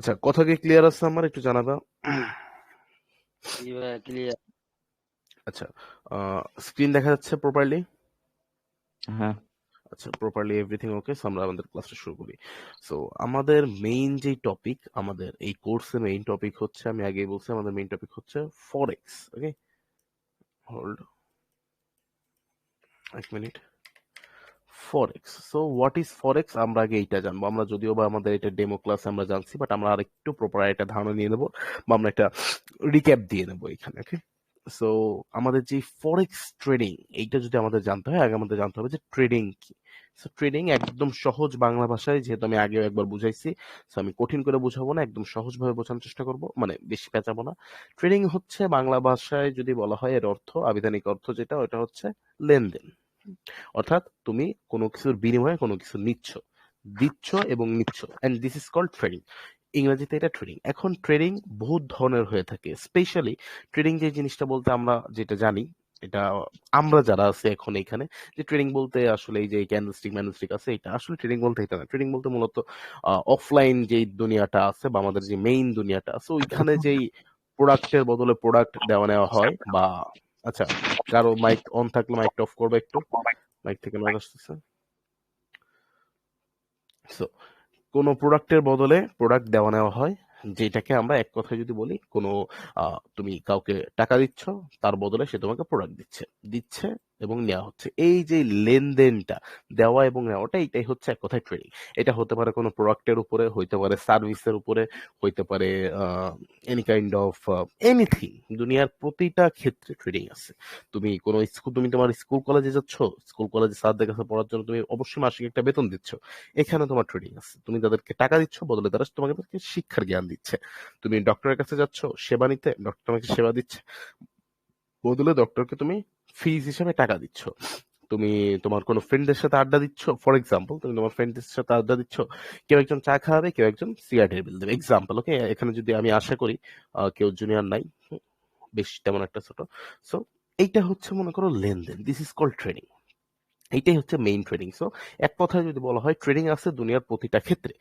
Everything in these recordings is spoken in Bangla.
আচ্ছা, কথা কি ক্লিয়ার আছে আমার? একটু জানাবা। জি ভাইয়া ক্লিয়ার। আচ্ছা, স্ক্রিন দেখা যাচ্ছে প্রপারলি? হ্যাঁ। আচ্ছা, প্রপারলি এভরিথিং ওকে। সো আমরা আমাদের ক্লাসটা শুরু করি। সো আমাদের মেইন যে টপিক, আমাদের এই কোর্সের মেইন টপিক হচ্ছে, আমি আগেই বলছি আমাদের মেইন টপিক হচ্ছে ফরেক্স। ওকে, হোল্ড এক minute. Forex. So what is forex, আমরা আগে এইটা জানবো। আমরা যদিও বা আমাদের এটা ডেমো ক্লাসে আমরা জানছি, বাট আমরা আরেকটু প্রপার একটা ধারণা নিয়ে নেবো, বা আমরা একটা রিক্যাপ দিয়ে নেবো এখানে। ওকে, সো আমাদের যে ফরেক্স ট্রেডিং, এইটা যদি আমাদের জানতে হয়, আগে আমাদের জানতে হবে যে ট্রেডিং কি। সো ট্রেডিং একদম সহজ বাংলা ভাষায়, যেহেতু আমি আগেও একবার বুঝাইছি, সো আমি কঠিন করে বোঝাবো না, একদম সহজভাবে বোঝানোর চেষ্টা করব, মানে বেশি পেঁচাবো না। ট্রেডিং হচ্ছে বাংলা ভাষায় যদি বলা হয়, এর অর্থ, আবিধানিক অর্থ যেটা, ওটা হচ্ছে লেনদেন। অর্থাৎ তুমি কোনো কিছুর বিনিময়ে কোনো কিছু নিচ্ছ, দিচ্ছ এবং নিচ্ছ, and this is called trading. ইংরেজিতে এটা ট্রেডিং। এখন ট্রেডিং বহুত ধরনের হয়ে থাকে। স্পেশালি ট্রেডিং যে জিনিসটা বলতে আমরা যেটা জানি, এটা আমরা যারা আছে এখন এখানে, যে ট্রেডিং বলতে আসলে এই যে ক্যান্ডেলস্টিক ম্যান্ডেলস্টিক আছে, এটা আসলে ট্রেডিং বলতে এটা না। ট্রেডিং বলতে মূলত অফলাইন যেই দুনিয়াটা আছে, বা আমাদের যে মেইন দুনিয়াটা আছে, ওইখানে যেই প্রোডাক্টের বদলে প্রোডাক্ট দেওয়া নেওয়া হয়, বা আচ্ছা, কারো মাইক অন থাকলে মাইকটা অফ করবে একটু, মাইক থেকে নয়েজ আসতেছে। সো কোনো প্রোডাক্টের বদলে প্রোডাক্ট দেওয়া নেওয়া হয়, যেটাকে আমরা এক কথায় যদি বলি, কোনো তুমি কাউকে টাকা দিচ্ছ, তার বদলে সে তোমাকে প্রোডাক্ট দিচ্ছে, দিচ্ছে এবং নেওয়া হচ্ছে। এই যে লেনদেনটা, দেওয়া এবং নেওয়াটা, এটাই হচ্ছে এক কথায় ট্রেডিং। এটা হতে পারে কোনো প্রোডাক্টের উপরে, হইতে পারে সার্ভিসের উপরে, হইতে পারে এনি কাইন্ড অফ এনিথিং। দুনিয়ার প্রতিটা ক্ষেত্রে ট্রেডিং আছে। তুমি কোনো স্কুল, তুমি তোমার স্কুল কলেজে যাচ্ছ, স্কুল কলেজে স্যারদের কাছে পড়ার জন্য তুমি অবশ্যই মাসিক একটা বেতন দিচ্ছ, এখানে তোমার ট্রেডিং আছে। তুমি তাদেরকে টাকা দিচ্ছ, বদলে তারা তোমাকে শিক্ষার জ্ঞান দিচ্ছে। তুমি ডক্টরের কাছে যাচ্ছ সেবা নিতে, ডক্টর তোমাকে সেবা দিচ্ছে, বদলে ডক্টরকে তুমি ফিজ হিসেবে টাকা দিচ্ছ। তুমি তোমার কোনো ফ্রেন্ডের সাথে আড্ডা দিচ্ছ, ফর এক্সাম্পল তুমি তোমার ফ্রেন্ডের সাথে আড্ডা দিচ্ছ, কেউ একজন চা খাওয়াবে, কেউ একজন সিগারেটের বিল দেবে, এক্সাম্পল। ওকে, এখানে যদি আমি আশা করি কেউ জুনিয়র নাই, বেশ তেমন একটা ছোট। সো এইটা হচ্ছে মনে করো লেনদেন, দিস ইজ কল্ড ট্রেডিং। এইটাই হচ্ছে মেইন ট্রেডিং। সো এক কথায় যদি বলা হয়, ট্রেডিং আছে দুনিয়ার প্রতিটা ক্ষেত্রে।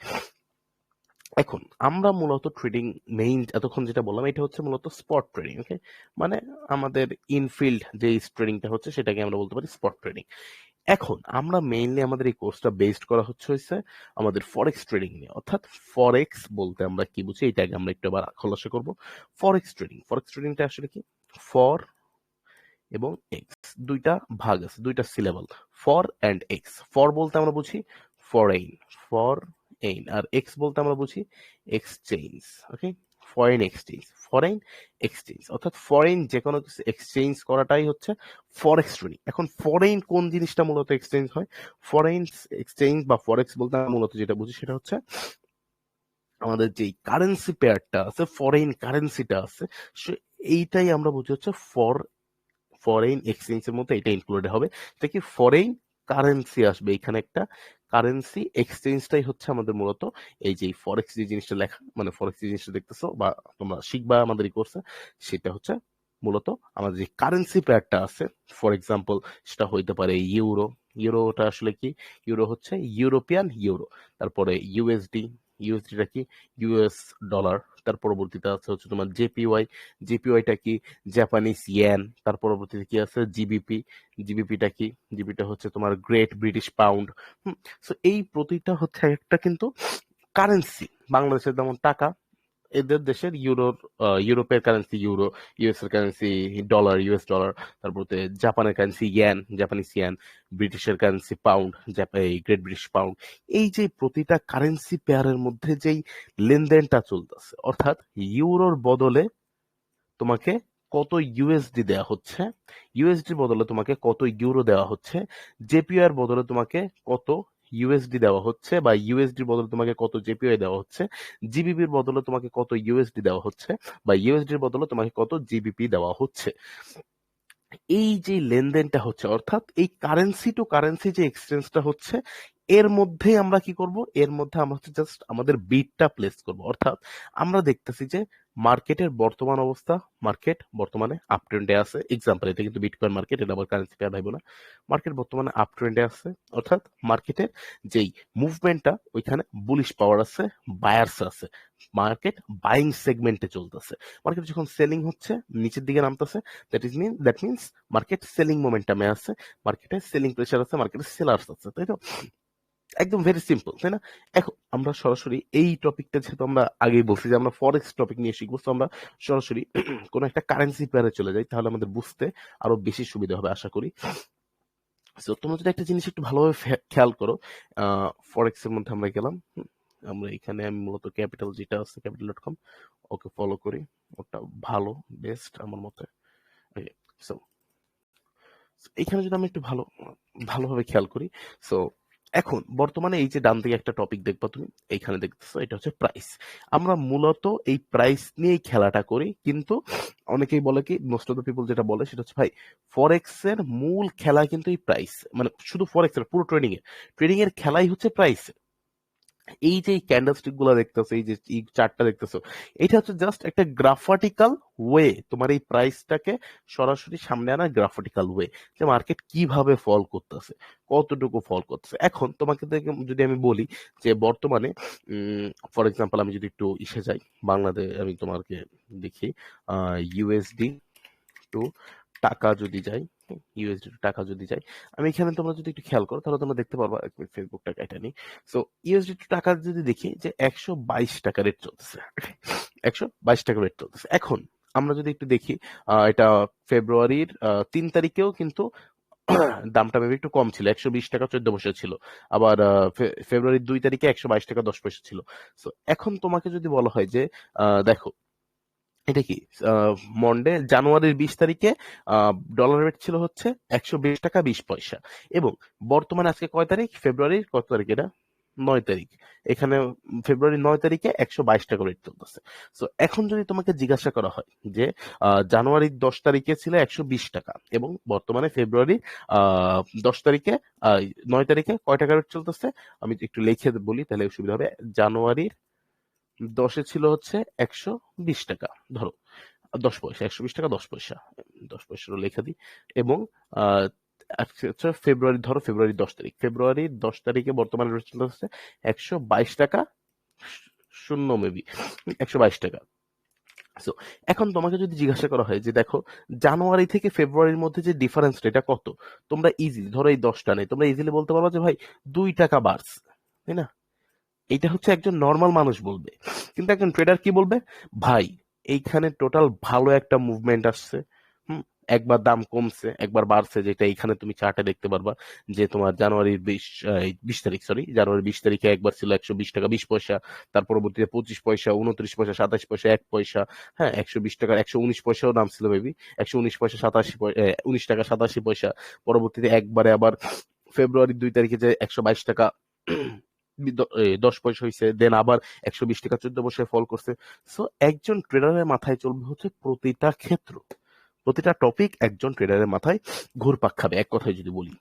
এখন আমরা মূলত ট্রেডিং মেইন এতক্ষণ যেটা বললাম, এটা হচ্ছে মূলত স্পট ট্রেডিং। ওকে, মানে আমাদের ইনফিল্ড যে ট্রেডিংটা হচ্ছে, সেটাকে আমরা বলতে পারি স্পট ট্রেডিং। এখন আমরা মেইনলি আমাদের এই কোর্সটা বেসড করা হচ্ছে আমাদের ফরেক্স ট্রেডিং নিয়ে। অর্থাৎ ফরেক্স বলতে আমরা কি বুঝি, এটাকে আমরা একটু আবার খোলাসা করব। ফরেক্স ট্রেডিং, ফরেক্স ট্রেডিংটা আসলে কি? ফর এবং এক্স, দুইটা ভাগ আছে, দুইটা syllable, for and x. For বলতে আমরা বুঝি ফরেইন, ফর এইন, আর এক্স বলতে আমরা বুঝি এক্সচেঞ্জ। ওকে, ফরেন এক্সচেঞ্জ, ফরেন এক্সচেঞ্জ, অর্থাৎ ফরেন যে কোনো কিছু এক্সচেঞ্জ করাটাই হচ্ছে ফরেক্স ট্রেডিং। এখন ফরেন কোন জিনিসটা মূলত এক্সচেঞ্জ হয়? ফরেন এক্সচেঞ্জ বা ফরেক্স বলতে আমরা মূলত যেটা বুঝি, সেটা হচ্ছে আমাদের যেই কারেন্সি পেয়ারটা আছে, ফরেন কারেন্সিটা আছে, এইটাই আমরা বুঝি হচ্ছে ফরেন এক্সচেঞ্জের মধ্যে এটা ইনক্লুডেড হবে। এটা কি? ফরেন কারেন্সি আসবে এখানে একটা, কারেন্সি এক্সচেঞ্জটাই হচ্ছে আমাদের মূলত এই যে ফরেক্স যে জিনিসটা লেখা, মানে ফরেক্স যে জিনিসটা দেখতেছো বা তোমরা শিখবা আমাদের এই কোর্সে, সেটা হচ্ছে মূলত আমাদের যে কারেন্সি পেয়ারটা আছে। ফর এক্সাম্পল সেটা হইতে পারে ইউরো। ইউরোটা আসলে কি? ইউরো হচ্ছে ইউরোপিয়ান ইউরো। তারপরে ইউএসডি, ইউএসডিটা কি? US dollar. তার পরবর্তীতে আছে হচ্ছে তোমার জেপিওয়াই। জেপিওয়াইটা কি? Japanese yen. তার পরবর্তীতে কি আছে? জিবিপি। জিবিপিটা কি? জিবিটা হচ্ছে তোমার গ্রেট ব্রিটিশ পাউন্ড। সো এই প্রতিটা হচ্ছে একটা কিন্তু কারেন্সি। বাংলাদেশের যেমন টাকা, এদের দেশের ইউরোর, ইউরোপের কারেন্সি ইউরো, ইউএস এর কারেন্সি ডলার, ইউএস ডলার। তারপরে জাপানের কারেন্সি ইয়েন, জাপানিজ ইয়েন। ব্রিটিশের currency pound, great British pound. এই যে প্রতিটা কারেন্সি পেয়ারের মধ্যে যেই লেনদেনটা চলতেছে, অর্থাৎ ইউরোর বদলে তোমাকে কত ইউএসডি দেওয়া হচ্ছে, ইউএসডির বদলে তোমাকে কত ইউরো দেওয়া হচ্ছে, জেপিওয়াই বদলে তোমাকে কত ইউএসডি দেওয়া হচ্ছে, বা ইউএসডির বদলে তোমাকে কত জেপিওয়াই দেওয়া হচ্ছে, জিবিপির বদলে তোমাকে কত ইউএসডি দেওয়া হচ্ছে, বা ইউএসডির বদলে তোমাকে কত জিবিপি দেওয়া হচ্ছে। এই যে লেনদেনটা হচ্ছে, অর্থাৎ এই কারেন্সি টু কারেন্সি যে এক্সচেঞ্জটা হচ্ছে, এর মধ্যেই আমরা কি করব? এর মধ্যে আমরা হচ্ছে জাস্ট আমাদের বিটটা প্লেস করব। অর্থাৎ আমরা দেখতেছি যে মার্কেটের বর্তমান অবস্থা, মার্কেট বর্তমানে আপ ট্রেন্ডে আছে। এক্সাম্পল, এটা কিন্তু বিটকয়েন মার্কেট, এটা আবার কারেন্সি পেয়ার ভাইবো না। মার্কেট বর্তমানে আপ ট্রেন্ডে আছে, অর্থাৎ মার্কেটের যেই মুভমেন্টটা ওইখানে বুলিশ পাওয়ার আছে, বায়ার্স আছে, মার্কেট বাইং সেগমেন্টে চলতেছে। মার্কেট যখন সেলিং হচ্ছে, নিচের দিকে নামতেছে, দ্যাট মিনস মার্কেট সেলিং মোমেন্টামে আছে, মার্কেটে সেলিং প্রেসার আছে, মার্কেটে সেলার্স আছে, তাই তো? একদম ভেরি সিম্পল, তাই না? এখন আমরা সরাসরি এই টপিকটা, যেহেতু আমরা আগেই বলছি যে আমরা ফরেক্স টপিক নিয়ে শিখবো, তো আমরা সরাসরি কোনো একটা কারেন্সি পেয়ারে চলে যাই, তাহলে আমাদের বুঝতে আরো বেশি সুবিধা হবে আশা করি। তো তোমরা যদি একটা জিনিস একটু ভালোভাবে খেয়াল করো, ফরেক্স এর মধ্যে আমরা গেলাম, আমরা এখানে আমি মূলত ক্যাপিটাল যেটা আছে capital.com, ওকে ফলো করি, ওটা ভালো, বেস্ট আমার মতে। সো এখানে যদি আমি একটু ভালোভাবে খেয়াল করি, সো এখন বর্তমানে এই যে ডান দিকে একটা টপিক দেখবা তুমি, এইখানে দেখতেছো, এটা হচ্ছে প্রাইস। আমরা মূলত এই প্রাইস নিয়েই খেলাটা করি, কিন্তু অনেকেই বলে কি, মোস্ট অফ দ্য পিপল যেটা বলে সেটা হচ্ছে, ভাই ফরেক্স এর মূল খেলা কিন্তু এই প্রাইস, মানে শুধু ফরেক্স এর, পুরো ট্রেডিং এর খেলাই হচ্ছে প্রাইস। এই যে ক্যান্ডেলস্টিক গুলা দেখতেছো, এই যে এই চার্টটা দেখতেছো, এটা হচ্ছে জাস্ট একটা গ্রাফাটিক্যাল ওয়ে, তোমার এই প্রাইসটাকে সরাসরি সামনে আনা গ্রাফাটিক্যাল ওয়ে, যে মার্কেট কিভাবে ফল করতেছে, কতটুকু ফল করতেছে। এখন তোমাকে যদি আমি বলি যে বর্তমানে ফর এক্সাম্পল, আমি যদি একটু ইসে যাই, বাংলাদেশ, আমি তোমাকে দেখি ইউএসডি টু টাকা যদি যাই, ইউএসডি টু টাকা যদি যাই, আমি এখানে, তোমরা যদি একটু খেয়াল করো তাহলে তোমরা দেখতে পারবা, ফেসবুকটা এটা নিই। সো ইউএসডি টু টাকা যদি দেখি যে 122 টাকা রেট চলতেছে, 122 টাকা রেট চলতেছে। এখন আমরা যদি একটু দেখি, এটা ফেব্রুয়ারির 3 তারিখেও কিন্তু দামটা মেবি একটু কম ছিল, 120 টাকা 14 পয়সা ছিল। আবার ফেব্রুয়ারির 2 তারিখে 122 টাকা 10 পয়সা ছিল। সো এখন তোমাকে যদি বলা হয় যে দেখো, এটা কি মন্ডে জানুয়ারির 20 তারিখে ডলার রেট ছিল হচ্ছে 120 টাকা 20 পয়সা, এবং বর্তমানে আজকে কয় তারিখ, ফেব্রুয়ারির কত তারিখ, এটা 9 তারিখ, এখানে ফেব্রুয়ারির 9 তারিখে 122 টাকা রেট চলতেছে। সো এখন যদি তোমাকে জিজ্ঞাসা করা হয় যে জানুয়ারির 10 তারিখে ছিল 120 টাকা, এবং বর্তমানে ফেব্রুয়ারির 10 তারিখে, 9 তারিখে কয় টাকা রেট চলতেছে, আমি একটু লিখে বলি তাহলে সুবিধা হবে। জানুয়ারির 10-এ ছিল হচ্ছে 120 টাকা, ধরো 10 পয়সা, 120 টাকা 10 পয়সা, 10 পয়সারও লেখা দিই, এবং আজকে হচ্ছে ফেব্রুয়ারি, ধরো ফেব্রুয়ারি 10 তারিখ, ফেব্রুয়ারির 10 তারিখে বর্তমানে রেট চলতে হচ্ছে 122 টাকা, শূন্য মেবি 122 টাকা। সো এখন তোমাকে যদি জিজ্ঞাসা করা হয় যে দেখো, জানুয়ারি থেকে ফেব্রুয়ারির মধ্যে যে ডিফারেন্স, এটা কত, তোমরা ইজিলি, ধরো এই 10টা নেই, তোমরা ইজিলি বলতে পারবা যে ভাই 2 টাকা বাড়ছে, তাই না? এটা হচ্ছে একজন নর্মাল মানুষ বলবে, কিন্তু একজন ট্রেডার কি বলবে, ভাই এইখানে টোটাল ভালো একটা মুভমেন্ট আসছে, একবার দাম কমছে, একবার বাড়ছে, যেটা এইখানে তুমি চার্টে দেখতে পারবা, যে তোমার জানুয়ারির 20 তারিখ, সরি, জানুয়ারি 20 তারিখে একবার ছিল 120 টাকা 20 পয়সা, তার পরবর্তীতে 25 পয়সা, 29 পয়সা, 27 পয়সা, 1 পয়সা, হ্যাঁ 120 টাকা 119 পয়সাও দাম ছিল মেবি, 119 পয়সা 19 টাকা 87 পয়সা, পরবর্তীতে একবারে আবার ফেব্রুয়ারির 2 তারিখে যে 122 টাকা 10 পয়সা হয়েছে, দেন আবার 120 টাকা 14 পয়সায় ফল করছে। সো একজন ট্রেডারের মাথায় চলবে হচ্ছে প্রতিটা ক্ষেত্র, প্রতিটা টপিক একজন ট্রেডারের মাথায় ঘুরপাক খাবে, এক কথায় যদি বলি।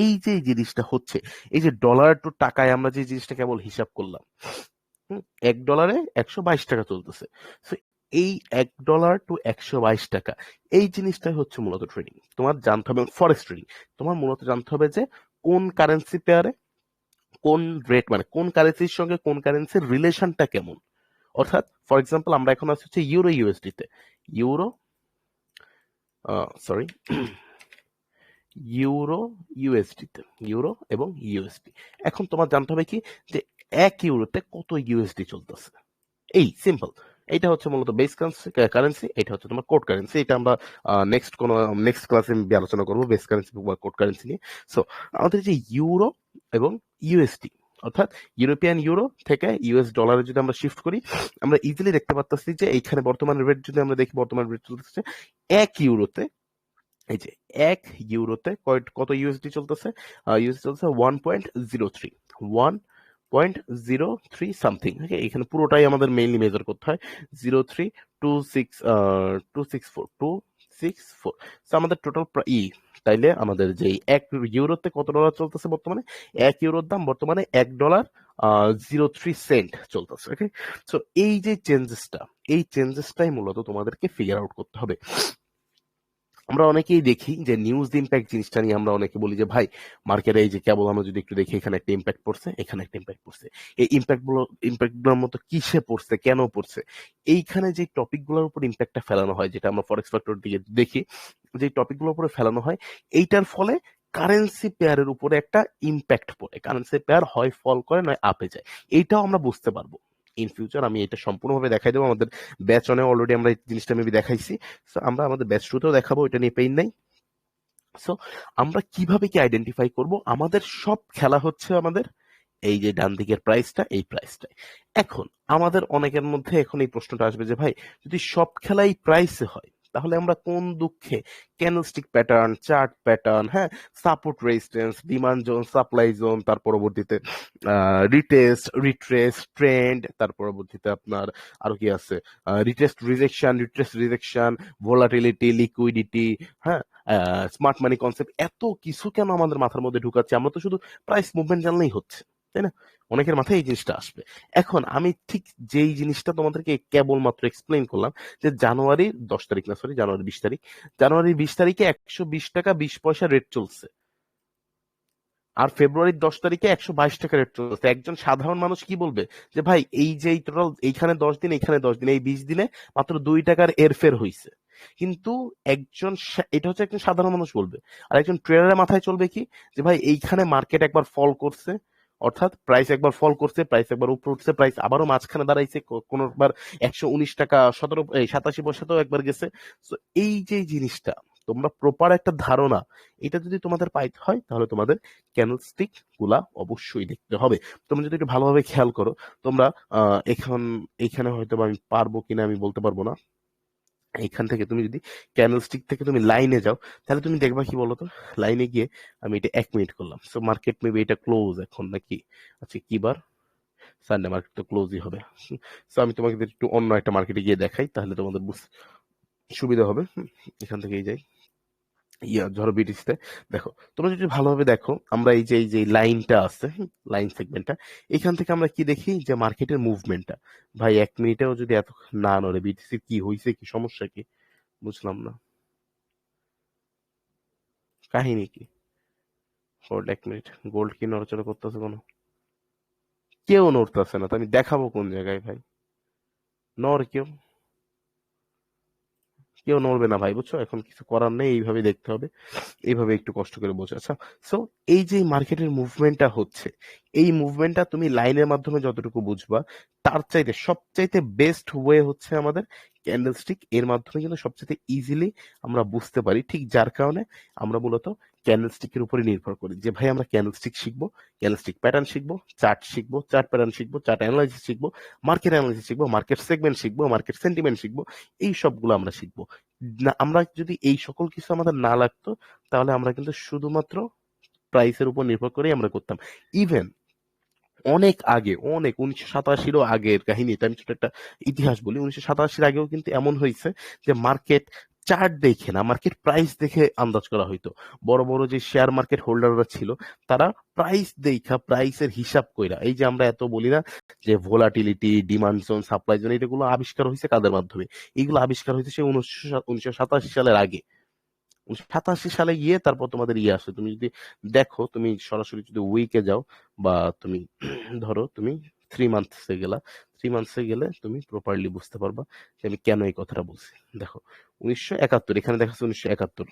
এই যে জিনিসটা হচ্ছে, এই যে ডলার টু টাকায় আমরা যে জিনিসটা কেবল হিসাব করলাম, $1 122 টাকা চলতেছে। সো এই $1 টু 122 টাকা, এই জিনিসটাই হচ্ছে মূলত ট্রেডিং। তোমার জানতে হবে, ফরেক্স ট্রেডিং তোমার মূলত জানতে হবে যে কোন কারেন্সি পেয়ারে কোন রেট, মানে কোন কারেন্সির সঙ্গে কোন কারেন্সির রিলেশনটা কেমন। অর্থাৎ ফর এক্সাম্পল, আমরা এখন আছি হচ্ছে ইউরো ইউএসডি তে, ইউরো সরি ইউরো ইউএসডি তে, ইউরো এবং ইউএসডি। এখন তোমার জানতে হবে কি, যে 1 ইউরোতে কত ইউএসডি চলতেছে। এই সিম্পল, এইটা হচ্ছে মূলত বেস কারেন্সি, এটা হচ্ছে তোমার কোড কারেন্সি। এটা আমরা নেক্সট ক্লাসে আলোচনা করবো বেস কারেন্সি বা কোড কারেন্সি নিয়ে। সো আমাদের যে ইউরো এবং ইউএসডি, অর্থাৎ ইউরোপিয়ান ইউরো থেকে ইউএস ডলারে যদি আমরা শিফট করি, আমরা ইজিলি দেখতে পাচ্ছি যে এইখানে বর্তমান রেট যদি আমরা দেখি, বর্তমান রেট চলতেছে 1 ইউরোতে, এই যে 1 ইউরোতে কত ইউএসডি চলতেছে, ইউএসডি চলছে 1.03, 1.03 সামথিং। এখানে পুরোটাই আমাদের মেইনলি মেজার করতে হয়, 0.3264 আমাদের টোটাল তাইলে আমাদের যে 1 ইউরোতে কত ডলার চলতেছে বর্তমানে, 1 ইউরোর দাম বর্তমানে $1 0.03 চলতেছে। ওকে, সো এই যে চেঞ্জেসটাই মূলত তোমাদেরকে ফিগার আউট করতে হবে। আমরা অনেকেই দেখি যে নিউজ ইম্প্যাক্ট জিনিসটা নিয়ে আমরা অনেকে বলি যে ভাই মার্কেটে এই যে কেবল আমরা যদি একটু দেখি এখানে একটা ইম্প্যাক্ট পড়ছে, এখানে একটা ইম্প্যাক্ট পড়ছে, এই ইম্প্যাক্টগুলোর মতো কিসে পড়ছে, কেন পড়ছে, এইখানে যে টপিকগুলোর উপর ইম্প্যাক্টটা ফেলানো হয়, যেটা আমরা ফরেক্স ফ্যাক্টর দিকে দেখি, যে টপিকগুলোর উপরে ফেলানো হয়, এইটার ফলে কারেন্সি পেয়ারের উপরে একটা ইম্প্যাক্ট পড়ে, কারেন্সি পেয়ার হয় ফল করে নয় আপে যায়, এইটাও আমরা বুঝতে পারবো ইন ফিউচার। আমি এটা সম্পূর্ণভাবে দেখাই দেবো, আমাদের ব্যাচ অনে অলরেডি আমরা এই জিনিসটা মেবি দেখাইছি। সো আমরা আমাদের ব্যাচ টুতেও দেখাবো, এটা নিয়ে পেইন নাই। সো আমরা কিভাবে কি আইডেন্টিফাই করব, আমাদের সব খেলা হচ্ছে আমাদের এই যে ডান দিকের প্রাইসটা, এই প্রাইসটাই। এখন আমাদের অনেকের মধ্যে এখন এই প্রশ্নটা আসবে যে ভাই যদি সব খেলাই প্রাইসে হয় তাহলে আমরা কোন দুঃখে ক্যান্ডেলস্টিক প্যাটার্ন, চার্ট প্যাটার্ন, হ্যাঁ, support resistance, demand zone, supply zone, তার পরবর্তীতে রিটেস্ট, রিট্রেস, ট্রেন্ড, তার পরবর্তীতে আপনার আরো কি আছে, রিট্রেস্ট রিজেকশন, ভোলাটিলিটি, লিকুইডিটি, হ্যাঁ, স্মার্ট মানি কনসেপ্ট, এত কিছু কেন আমাদের মাথার মধ্যে ঢুকাচ্ছে? আমরা তো শুধু প্রাইস মুভমেন্ট জানলেই হচ্ছে, তাই না? অনেকের মাথায় এই জিনিসটা আসবে। এখন আমি ঠিক যেই জিনিসটা তোমাদেরকে কেবলমাত্র এক্সপ্লেইন করলাম যে জানুয়ারির 10 তারিখ, না সরি, জানুয়ারি 20 তারিখ, জানুয়ারির 20 তারিখে 120 টাকা 20 পয়সা রেট চলছে, আর ফেব্রুয়ারির 10 তারিখে 122 টাকা রেট চলছে। একজন সাধারণ মানুষ কি বলবে যে ভাই এই যে টোটাল এইখানে 10 দিন, এইখানে 10 দিন, এই 20 দিনে মাত্র 2 টাকার এরফের হইছে। কিন্তু এটা হচ্ছে একজন সাধারণ মানুষ বলবে। আর একজন ট্রেডারের মাথায় চলবে কি যে ভাই এইখানে মার্কেট একবার ফল করছে, অর্থাৎ প্রাইস একবার ফল করছে, প্রাইস একবার উপরে উঠছে, প্রাইস আবারও মাঝখানে দাঁড়াইছে, কোনোবার 119 টাকা 87 পয়সাতেও একবার গেছে। তো এই যে জিনিসটা, তোমরা প্রপার একটা ধারণা এটা যদি তোমাদের পাইতে হয় তাহলে তোমাদের ক্যান্ডেলস্টিক গুলা অবশ্যই দেখতে হবে। তোমরা যদি একটু ভালোভাবে খেয়াল করো, তোমরা এইখানে হয়তো আমি পারবো কিনা আমি বলতে পারবো না। এইখান থেকে তুমি যদি ক্যান্ডেলস্টিক থেকে তুমি লাইনে যাও তাহলে তুমি দেখবা কি বলতো, লাইনে গিয়ে আমি এটা 1 মিনিট করলাম, সো মার্কেট মেবি এটা ক্লোজ এখন নাকি, আচ্ছা কি বার, সানডে, মার্কেট তো ক্লোজই হবে। সো আমি তোমাকে একটু অন্য একটা মার্কেটে গিয়ে দেখাই তাহলে তোমাদের সুবিধা হবে। এখান থেকেই যাই, ধরো বিটিসিতে দেখো, তোমরা যদি ভালোভাবে দেখো, আমরা এই যে লাইনটা আছে, লাইন সেগমেন্টটা, এখান থেকে আমরা কি দেখি যে মার্কেটের মুভমেন্টটা, ভাই 1 মিনিটেও যদি এত না নড়ে, বিটিসি কি হয়েছে, কি সমস্যা, কি বুঝলাম না, কাহিনী কি? হোল্ড 1 মিনিট, গোল্ড কি নড়াচড়া করতেছে কোনো? কেউ নড়তেছে না, তো আমি দেখাবো কোন জায়গায় ভাই? নড় কেউ? কেউ নড়বে না ভাই, বুঝছো? এখন কিছু করার নেই, এইভাবে দেখতে হবে, এইভাবে একটু কষ্ট করে বোঝা। আচ্ছা, সো এই যে মার্কেটের মুভমেন্টটা হচ্ছে, এই মুভমেন্টটা তুমি লাইনের মাধ্যমে যতটুকু বুঝবা, তার চাইতে সবচাইতে বেস্ট ওয়ে হচ্ছে আমাদের ক্যান্ডেলস্টিক। এর মাধ্যমে কিন্তু সবচাইতে ইজিলি আমরা বুঝতে পারি, ঠিক যার কারণে আমরা মূলত ক্যান্ডেলস্টিকের উপরে নির্ভর করি যে ভাই আমরা ক্যান্ডেলস্টিক শিখবো, ক্যান্ডেলস্টিক প্যাটার্ন শিখবো, চার্ট শিখবো, চার্ট প্যাটার্ন শিখবো, চার্ট অ্যানালাইসিস শিখবো, মার্কেট অ্যানালাইসিস শিখবো, মার্কেট সেগমেন্ট শিখবো, মার্কেট সেন্টিমেন্ট শিখবো, এই সবগুলো আমরা শিখবো। না, আমরা যদি এই সকল কিছু আমাদের না লাগতো তাহলে আমরা কিন্তু শুধুমাত্র প্রাইসের উপর নির্ভর করেই আমরা করতাম। ইভেন অনেক আগে, অনেক 1987-ও আগের কাহিনী, এটা আমি ছোট একটা ইতিহাস বলি, 1987-র আগেও কিন্তু এমন হয়েছে যে মার্কেট চার্ট দেখে না, মার্কেট প্রাইস দেখে আন্দাজ করা হইতো। বড় বড় যে শেয়ার মার্কেট হোল্ডাররা ছিল তারা প্রাইস দেখা, প্রাইসের হিসাব কইরা, এই যে আমরা এত বলি না যে volatility, demand zone, supply zone, এগুলো আবিষ্কার হয়েছে কাদের মাধ্যমে? এগুলো আবিষ্কার হয়েছে সেই 1987 সালের আগে। 87 সালে গিয়ে তারপর তোমাদের আসে। তুমি যদি দেখো, তুমি সরাসরি যদি উইকে যাও বা তুমি ধরো তুমি 3 মান্থসে গেলা, 3 মান্থসে গেলে তুমি প্রপারলি বুঝতে পারবা যে আমি কেন এই কথাটা বলছি। দেখো 1971, এখানে দেখাচ্ছে 1971,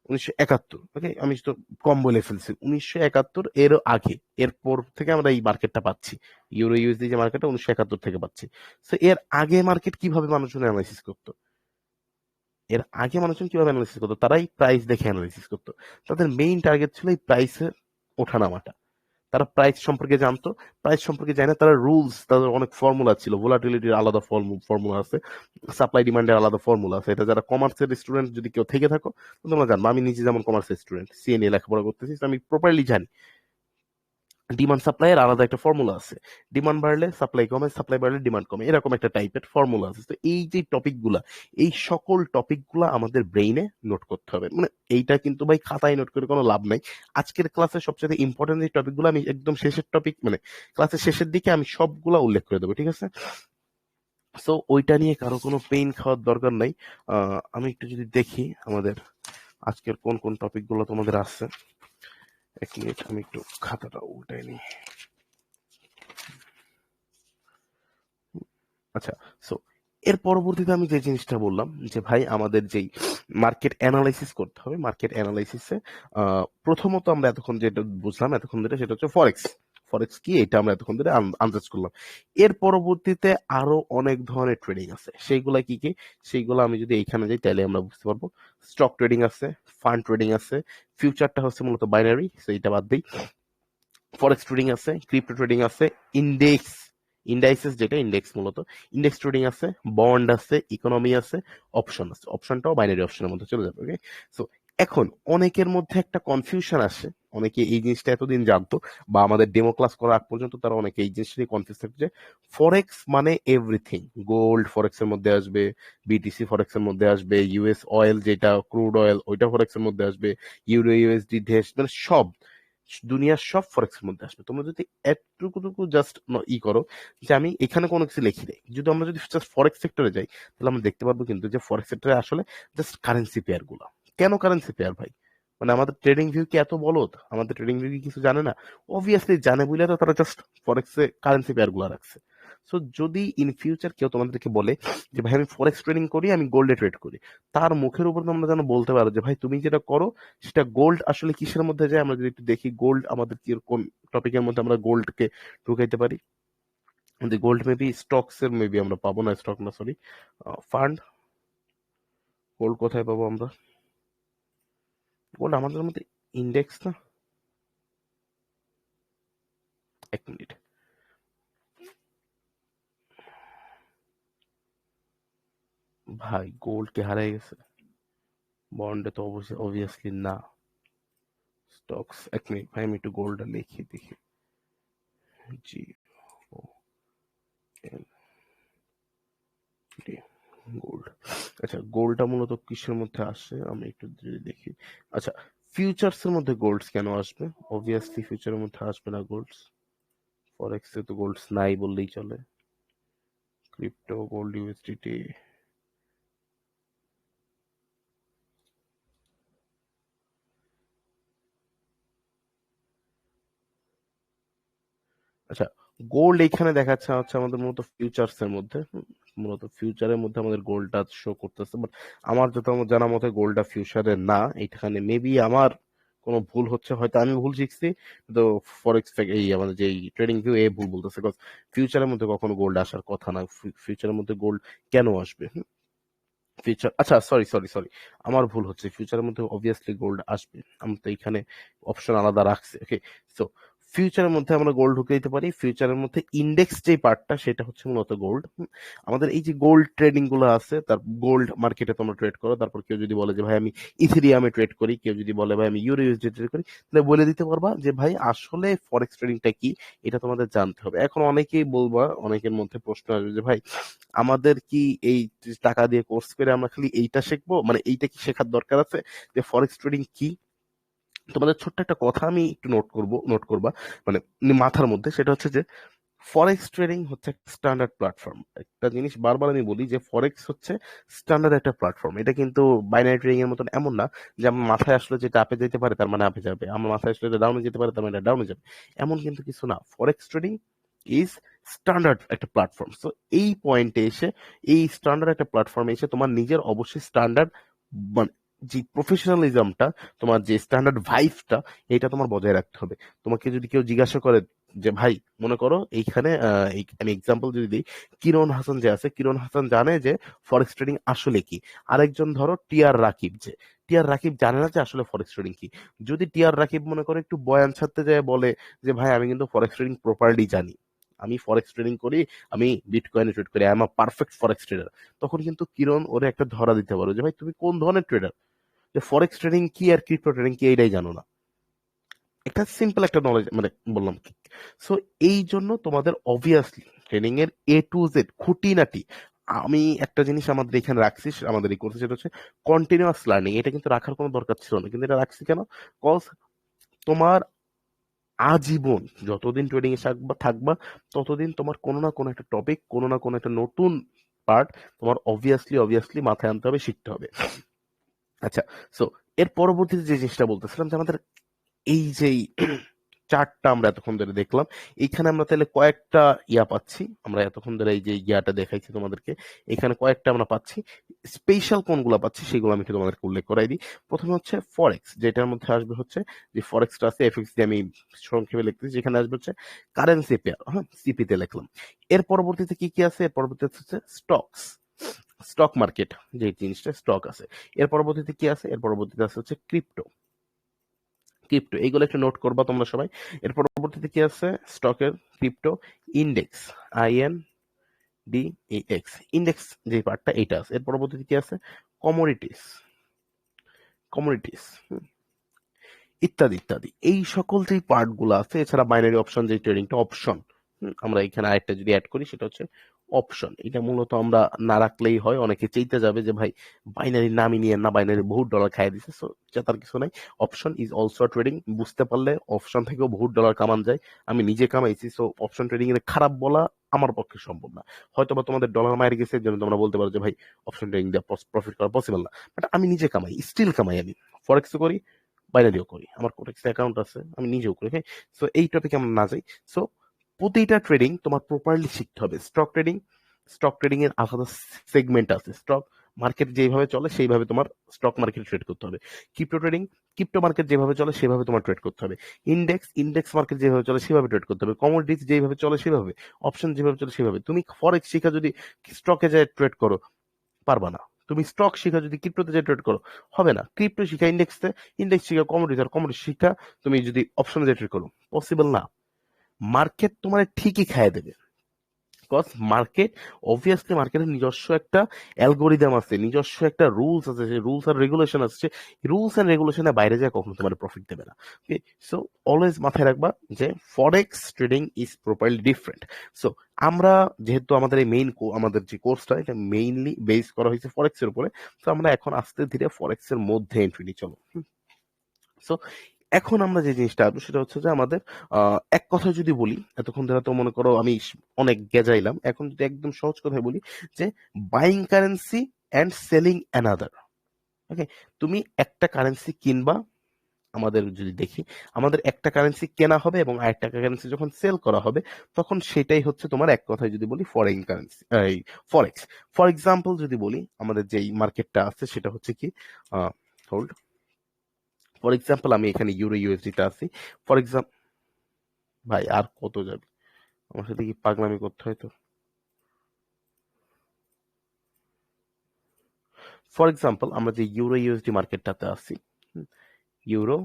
1971, ওকে, আমি তো কম বলে ফেলছি। 1971 এর আগে, এরপর থেকে আমরা এই মার্কেটটা পাচ্ছি, ইউরো ইউএসডি যে মার্কেটটা 1971 থেকে পাচ্ছি। তো এর আগে মার্কেট কিভাবে মানুষজন অ্যানালাইসিস করতো? এর আগে মানুষজন কিভাবে অ্যানালিসিস করতো? তারাই প্রাইস দেখে অ্যানালিসিস করতো। তাদের মেইন টার্গেট ছিল এই প্রাইসের ওঠানামাটা। তারা প্রাইস সম্পর্কে জানতো, প্রাইস সম্পর্কে জানে, তারা রুলস, তাদের অনেক ফর্মুলা ছিল, ভোলাটিলিটির আলাদা ফর্মুলা আছে, সাপ্লাই ডিমান্ডের আলাদা ফর্মুলা আছে। এটা যারা কমার্সের স্টুডেন্ট যদি কেউ থেকে থাকো তো তোমরা জানবো, আমি নিজে যেমন কমার্সের স্টুডেন্ট, সিএনএ লেখাপড়া করতেছি, আমি প্রপারলি জানি। ডিমান্ড সাপ্লাইয়ের আলাদা একটা ফর্মুলা আছে। ডিমান্ড বাড়লে সাপ্লাই কমে, সাপ্লাই বাড়লে ডিমান্ড কমে, এরকম একটা টাইপের ফর্মুলা আছে। তো এই যে টপিকগুলা, এই সকল টপিকগুলা আমাদের ব্রেইনে নোট করতে হবে। মানে এইটা কিন্তু ভাই খাতায় নোট করে কোনো লাভ নাই। আজকের ক্লাসে সবচেয়ে ইম্পর্টেন্ট যে টপিকগুলো আমি একদম শেষের টপিক, মানে ক্লাসের শেষের দিকে আমি সবগুলা উল্লেখ করে দেবো, ঠিক আছে? সো ওইটা নিয়ে কারো কোনো পেইন খাওয়ার দরকার নাই। আমি একটু যদি দেখি আমাদের আজকের কোন কোন টপিকগুলো তোমাদের আছে। এক মিনিট, আমি একটু খাতাটা উল্টাই নিই। আচ্ছা, সো এর পরবর্তীতে আমি যে জিনিসটা বললাম যে ভাই আমাদের যেই মার্কেট অ্যানালাইসিস করতে হবে, মার্কেট অ্যানালাইসিসে প্রথমত আমরা এতক্ষণ যেটা বুঝলাম এতক্ষণ ধরে, সেটা হচ্ছে ফরেক্স। ফরেক্স কি এটা আমরা এতক্ষণ ধরে আন্দাজ করলাম। এর পরবর্তীতে আরো অনেক ধরনের ট্রেডিং আছে, সেইগুলা কি কি সেইগুলো আমি যদি এইখানে যাই তাহলে আমরা বুঝতে পারবো। স্টক ট্রেডিং আছে, ফান্ড ট্রেডিং আছে, ফিউচারটা হচ্ছে মূলত বাইনারি, সো এটা বাদ দিই। ফরেক্স ট্রেডিং আছে, ক্রিপ্টো ট্রেডিং আছে, ইন্ডেক্স, ইন্ডাইসেস যেটা ইন্ডেক্স মূলত, ইন্ডেক্স ট্রেডিং আছে, বন্ড আছে, ইকোনমি আছে, অপশন আছে। অপশনটাও বাইনারি অপশনের মধ্যে চলে যাবে। ওকে, সো এখন অনেকের মধ্যে একটা কনফিউশন আসে, অনেকে এই জিনিসটা এতদিন জানতো বা আমাদের ডেমো ক্লাস করার আগ পর্যন্ত তারা অনেকে এই জিনিসটা নিয়ে কনফিউজ থাকতো যে ফরেক্স মানে এভরিথিং। গোল্ড ফরেক্স এর মধ্যে আসবে, বিটিসি ফরেক্স এর মধ্যে আসবে, ইউএস অয়েল যেটা ক্রুড অয়েল ওইটা ফরেক্স এর মধ্যে আসবে, ইউরো ইউএসডি দেশ, মানে সব দুনিয়ার সব ফরেক্স এর মধ্যে আসবে। তোমরা যদি এতটুকু জাস্ট করো যে আমি এখানে কোনো কিছু লিখি নাই, যদি আমরা যদি জাস্ট ফরেক্স সেক্টরে যাই তাহলে আমরা দেখতে পারবো কিন্তু যে ফরেক্স সেক্টরে আসলে জাস্ট কারেন্সি পেয়ার গুলা। কেন কারেন্সি পেয়ার ভাই? মানে আমাদের ট্রেডিং ভিউ কি এত বলদ? আমাদের ট্রেডিং ভিউ কি কিছু জানে না? অবভিয়াসলি জানে, বুঝলে তো তারা জাস্ট ফরেক্সে কারেন্সি পেয়ার গুলা রাখছে। সো যদি ইন ফিউচার কেউ তোমাদেরকে বলে যে ভাই আমি ফরেক্স ট্রেডিং করি, আমি গোল্ডে ট্রেড করি, তার মুখের উপর তোমরা যেন বলতে পারো যে ভাই তুমি যেটা করো সেটা গোল্ড আসলে কিসের মধ্যে যায়। আমরা যদি একটু দেখি গোল্ড আমাদের কি কোন টপিকের মধ্যে আমরা গোল্ডকে ঢুকাইতে পারি। গোল্ড মেবি স্টকস এর মেবি আমরা পাবো না, স্টক না সরি, ফান্ড। গোল্ড কোথায় পাবো আমরা? গোল্ড আমাদের মধ্যে ইন্ডেক্স না, এক মিনিট, ভাই গোল্ড কে হারাই গেছে, বন্ডে তো অবশ্যই অবভিয়াসলি না, স্টকস। এক মিনিট ভাই, আমি একটু গোল্ডটা লিখি দেখি। জি ও এল ডি, গোল্ড। আচ্ছা, গোল্ডটা মূলত কিসের মধ্যে আসে আমি একটু যদি দেখি। আচ্ছা, ফিউচার্স এর মধ্যে গোল্ডস কেন আসবে? অবভিয়াসলি ফিউচারের মধ্যে আসবে না গোল্ডস, ফরেক্স এ তো গোল্ডস নাই বললেই চলে। Crypto, gold, USDT. আচ্ছা, গোল্ড এখানে দেখাচ্ছে হচ্ছে আমাদের মূলত ফিউচার্স এর মধ্যে, মূলত ফিউচারের মধ্যে আমাদের গোল্ডটা শো করতেছে, বাট আমার যত আমার জানা মতে গোল্ডটা ফিউচারে না। এখানে মেবি আমার কোনো ভুল হচ্ছে, হয়তো আমি ভুল শিখছি, তো ফরেক্স এই আমাদের যে ট্রেডিং ভিউ এ ভুল বলতেছে, বিকজ ফিউচারের মধ্যে কখনো গোল্ড আসার কথা না। ফিউচারের মধ্যে গোল্ড কেন আসবে? ফিউচার, আচ্ছা সরি সরি সরি, আমার ভুল হচ্ছে, ফিউচারের মধ্যে অবভিয়াসলি গোল্ড আসবে, আমি তো এখানে অপশন আলাদা রাখছি। ওকে, সো ফিউচারের মধ্যে আমরা গোল্ড ঢুকে দিতে পারি। ফিউচারের মধ্যে ইন্ডেক্স যে পার্টটা সেটা হচ্ছে মূলত গোল্ড। আমাদের এই যে গোল্ড ট্রেডিং গুলো আছে, তার গোল্ড মার্কেটে তোমরা ট্রেড করো, তারপর কেউ যদি বলে যে ভাই আমি ইথেরিয়ামে ট্রেড করি, কেউ যদি বলে ভাই আমি ইউরো ইউএসডি ট্রেড করি, তাহলে বলে দিতে পারবা যে ভাই আসলে ফরেক্স ট্রেডিংটা কি, এটা তোমাদের জানতে হবে। এখন অনেকেই বলবা, অনেকের মধ্যে প্রশ্ন আসবে যে ভাই আমাদের কি এই টাকা দিয়ে কোর্স করে আমরা খালি এইটা শিখবো, মানে এইটা কি শেখার দরকার আছে যে ফরেক্স ট্রেডিং কি? তোমাদের ছোট্ট একটা কথা আমি একটু নোট করবা, মানে মাথার মধ্যে, সেটা হচ্ছে যে ফরেক্স ট্রেডিং হচ্ছে একটা স্ট্যান্ডার্ড প্ল্যাটফর্ম। একটা জিনিস বারবার আমি বলি যে ফরেক্স হচ্ছে স্ট্যান্ডার্ড একটা প্ল্যাটফর্ম। এটা কিন্তু বাইনারি ট্রেডিং এর মতন এমন না যে আমার মাথায় আসলে যেটা আপে যেতে পারে তার মানে আপে যাবে, আমার মাথায় আসলে যেটা ডাউনে যেতে পারে তার মানে এটা ডাউনে যাবে, এমন কিন্তু কিছু না। ফরেক্স ট্রেডিং ইজ স্ট্যান্ডার্ড একটা প্ল্যাটফর্ম। সো এই পয়েন্টে এসে, এই স্ট্যান্ডার্ড একটা প্ল্যাটফর্মে এসে তোমার নিজের অবশ্যই স্ট্যান্ডার্ড, মানে যে প্রফেশনালিজমটা, তোমার যে স্ট্যান্ডার্ড ভাইবটা, এটা তোমার বজায় রাখতে হবে। তোমাকে যদি কেউ জিজ্ঞাসা করে যে ভাই মনে করো এইখানে আমি এক্সাম্পল যদি দিই, কিরণ হাসান যে আছে, কিরণ হাসান জানে যে ফরেক্স ট্রেডিং আসলে কি। আরেকজন ধরো টিআর রাকিব, যে টিআর রাকিব জানে না যে আসলে ফরেক্স ট্রেডিং কি। যদি টিআর রাকিব মনে করো একটু বয়ান ছাড়তে যায়, বলে যে ভাই আমি কিন্তু ফরেক্স ট্রেডিং প্রপারলি জানি, আমি ফরেক্স ট্রেডিং করি, আমি বিটকয়েনে ট্রেড করি, I am a perfect forex tedder, তখন কিন্তু কিরণ ওরে একটা ধরা দিতে পারো যে ভাই তুমি কোন ধরনের ট্রেডার, যে ফরেক্স ট্রেডিং কি আর ক্রিপ্টো ট্রেডিং কি এইটাই জানো না। একটা সিম্পল একটা নলেজ, মানে বললাম সো এই জন্য তোমাদের অবভিয়াসলি ট্রেনিং এর A to Z খুঁটিনাটি, আমি একটা জিনিস আমাদের এখানে রাখছি, আমাদের এই কোর্সে, সেটা হচ্ছে কন্টিনিউয়াস লার্নিং। এটা কিন্তু রাখার কোনো দরকার ছিল না, কিন্তু এটা রাখছি কেন? কজ তোমার আজীবন যতদিন ট্রেডিং এ থাকবা ততদিন তোমার কোনো না কোনো একটা টপিক, কোনো না কোনো একটা নতুন পার্ট তোমার অবভিয়াসলি মাথায় আনতে হবে, শিখতে হবে। আচ্ছা, সো এর পরবর্তীতে যে জিনিসটা বলতেছিলাম, যে আমাদের এই যে চার্টটা আমরা এতক্ষণ ধরে দেখলাম, এইখানে আমরা তাহলে কয়েকটা পাচ্ছি। আমরা এতক্ষণ ধরে এই যে ইয়াটা দেখাইছি তোমাদেরকে, এখানে কয়েকটা আমরা পাচ্ছি। স্পেশাল কোনগুলো পাচ্ছি সেগুলো আমি একটু তোমাদেরকে উল্লেখ করাই দিই। প্রথমে হচ্ছে ফরেক্স, যেটার মধ্যে আসবে হচ্ছে যে ফরেক্সটা আছে, এফএক্স দিয়ে আমি সংক্ষেপে লিখতেছি, যেখানে আসবে হচ্ছে কারেন্সি পেয়ার, হ্যাঁ, সিপিতে লিখলাম। এর পরবর্তীতে কি কি আছে? এর পরবর্তীতে হচ্ছে স্টক মার্কেট, যে জিনিসটা স্টক আছে। এর পরবর্তীতে কি আছে? এর পরবর্তীতে আছে হচ্ছে ক্রিপ্টো। এইগুলো একটু নোট করবা তোমরা সবাই। এর পরবর্তীতে কি আছে? স্টকের ক্রিপ্টো ইন্ডেক্স, INDEX ইন্ডেক্স, যে পার্টটা এটা আছে। এর পরবর্তীতে কি আছে? কমোডিটিস, কমোডিটিস ইত্যাদি ইত্যাদি, এই সকল যে পার্ট গুলো আছে। এছাড়া বাইনারি অপশন, যে ট্রেডিংটা অপশন, আমরা এখানে আরেকটা যদি অ্যাড করি, সেটা হচ্ছে অপশন। এটা মূলত আমরা না রাখলেই হয়, অনেকে চাইতে যাবে যে ভাই বাইনারি নামই নিয়ে না, বাইনারি বহুত ডলার খাই দিছে। সো তার কিছু নাই, অপশন ইজ অলসো ট্রেডিং। বুঝতে পারলে অপশন থেকেও বহুত ডলার কামান যায়, আমি নিজে কামাইছি। সো অপশন ট্রেডিং এর খারাপ বলা আমার পক্ষে সম্ভব না। হয়তো বা তোমাদের ডলার মায়ের গেছে, এর জন্য তোমরা বলতে পারো যে ভাই অপশন ট্রেডিং দিয়ে প্রফিট করা পসিবল না, বাট আমি নিজে কামাই, স্টিল কামাই। আমি ফরেক্সও করি, বাইনারিও করি, আমার কোটেক্স অ্যাকাউন্ট আছে, আমি নিজেও করি। হ্যাঁ, সো এই টপিকে আমরা না যাই। সো প্রতিটা ট্রেডিং তোমার প্রপারলি শিখতে হবে। স্টক ট্রেডিং এর আলাদা সেগমেন্ট আছে। স্টক মার্কেট যেভাবে চলে সেইভাবে তোমার স্টক মার্কেট ট্রেড করতে হবে। ক্রিপ্টো মার্কেট যেভাবে চলে সেভাবে তোমার ট্রেড করতে হবে। ইন্ডেক্স মার্কেট যেভাবে চলে সেভাবে ট্রেড করতে হবে। কমোডিটিস যেভাবে চলে সেভাবে, অপশন যেভাবে চলে সেভাবে। তুমি ফরেক্স শিখা যদি স্টকে যায় ট্রেড করো, পারবা না। তুমি স্টক শিখা যদি ক্রিপ্টোতে যে ট্রেড করো, হবে না। ক্রিপ্টো শিখা ইন্ডেক্স শিখা কমোডিটি, আর কমোডিটি শিখা তুমি যদি অপশনে যে ট্রেড করো, পসিবল না। মার্কেট তোমার ঠিকই খাইয়ে দেবে। বিকজ মার্কেটের নিজস্ব একটা অ্যালগোরিদম আছে, নিজস্ব একটা রুলস আছে, সেই রুলস আর রেগুলেশন আছে। রুলস এন্ড রেগুলেশনের বাইরে যায় কখনো তোমার প্রফিট দেবে না। ওকে, সো অলওয়েজ মাথায় রাখবা যে forex trading is properly different. So আমরা যেহেতু আমাদের এই আমাদের যে কোর্সটা, এটা মেইনলি বেস করা হয়েছে ফরেক্স এর উপরে, তো আমরা এখন আস্তে ধীরে ফরেক্স এর মধ্যে এন্ট্রি নিয়ে চলো। সো এখন আমরা যে জিনিসটা আসবো, সেটা হচ্ছে যে আমাদের এক কথায় যদি বলি, এতক্ষণ ধরে তো মনে করো আমি অনেক গেজাইলাম, এখন যদি একদম সহজ কথায় বলি, যে buying currency and selling another. Okay, তুমি একটা কারেন্সি কিনবা, আমাদের যদি দেখি, আমাদের একটা কারেন্সি কেনা হবে এবং আরেকটা কারেন্সি যখন সেল করা হবে, তখন সেটাই হচ্ছে তোমার, এক কথায় যদি বলি, foreign currency, forex. For example যদি বলি, আমাদের যেই মার্কেটটা আছে সেটা হচ্ছে কি, হোল্ড, ফর এক্সাম্পল আমি এখানে ইউরো ইউএসডিতে আছি। ফর এক্সাম্পল, ভাই আর কত যাবে, আমার সাথে কি পাগলামি করতে হয়? তো ফর এক্সাম্পল আমরা যে ইউরো ইউএসডি মার্কেটটাতে আছি, ইউরো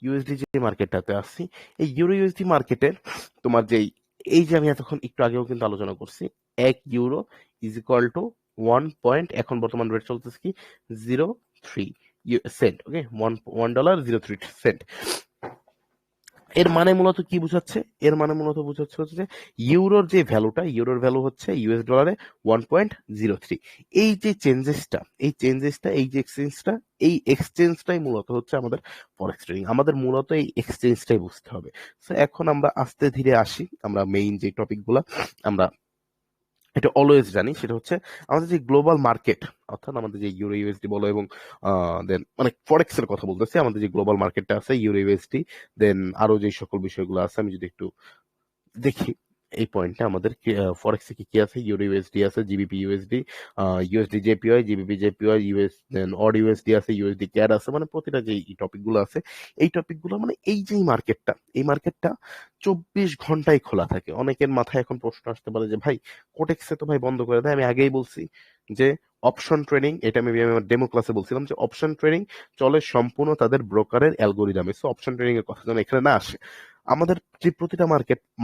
ইউএসডি যে মার্কেটটাতে আছি, এই ইউরো ইউএসডি মার্কেটের তোমার যেই, এই যে আমি এতক্ষণ একটু আগেও কিন্তু আলোচনা করছি, 1 euro is equal to 1 point, এখন বর্তমান রেট চলতেছে কি, 0.3 সেন্ট। ওকে, $1.03। এর মানে মূলত কি বুঝাচ্ছে? এর মানে মূলত বুঝাচ্ছে হচ্ছে যে ইউরোর যে ভ্যালুটা, ইউরোর ভ্যালু হচ্ছে ইউএস ডলারে 1.03। এই যে এই যে এক্সচেঞ্জটাই মূলত হচ্ছে আমাদের ফরেক্স ট্রেডিং। আমাদের মূলত এই এক্সচেঞ্জটাই বুঝতে হবে। তো এখন আমরা আস্তে ধীরে আসি, আমরা মেইন যে টপিকগুলো আমরা এটা অলওয়েজ জানি, সেটা হচ্ছে আমাদের যে গ্লোবাল মার্কেট, অর্থাৎ আমাদের যে ইউরো ইউএসডি বলো, এবং দেন মানে ফরেক্স এর কথা বলতেছি, আমাদের যে গ্লোবাল মার্কেটটা আছে ইউরো ইউএসডি, দেন আরো যে সকল বিষয়গুলো আছে, আমি যদি একটু দেখি এই পয়েন্টটা, আমাদের ফরেক্সে কি কি আছে, ইউরো ইউএসডি আছে, GBP USD, USD JPY, GBP JPY, then AUD USD আছে, ইউএসডি ক্যাড আছে, মানে প্রতিটা যে টপিক গুলো আছে, এই টপিক গুলো মানে এই যে মার্কেটটা 24 ঘন্টায় খোলা থাকে। অনেকের মাথায় এখন প্রশ্ন আসতে পারে যে ভাই কোটেক্সে তো ভাই বন্ধ করে দেয়। আমি আগেই বলছি যে অপশন ট্রেডিং, এটা আমি আমার ডেমো ক্লাসে বলছিলাম যে অপশন ট্রেডিং চলে সম্পূর্ণ তাদের ব্রোকারের অ্যালগোরিদমে। সো অপশন ট্রেডিং এর কথা যেন এখানে না আসে। আমাদের যে প্রতিটা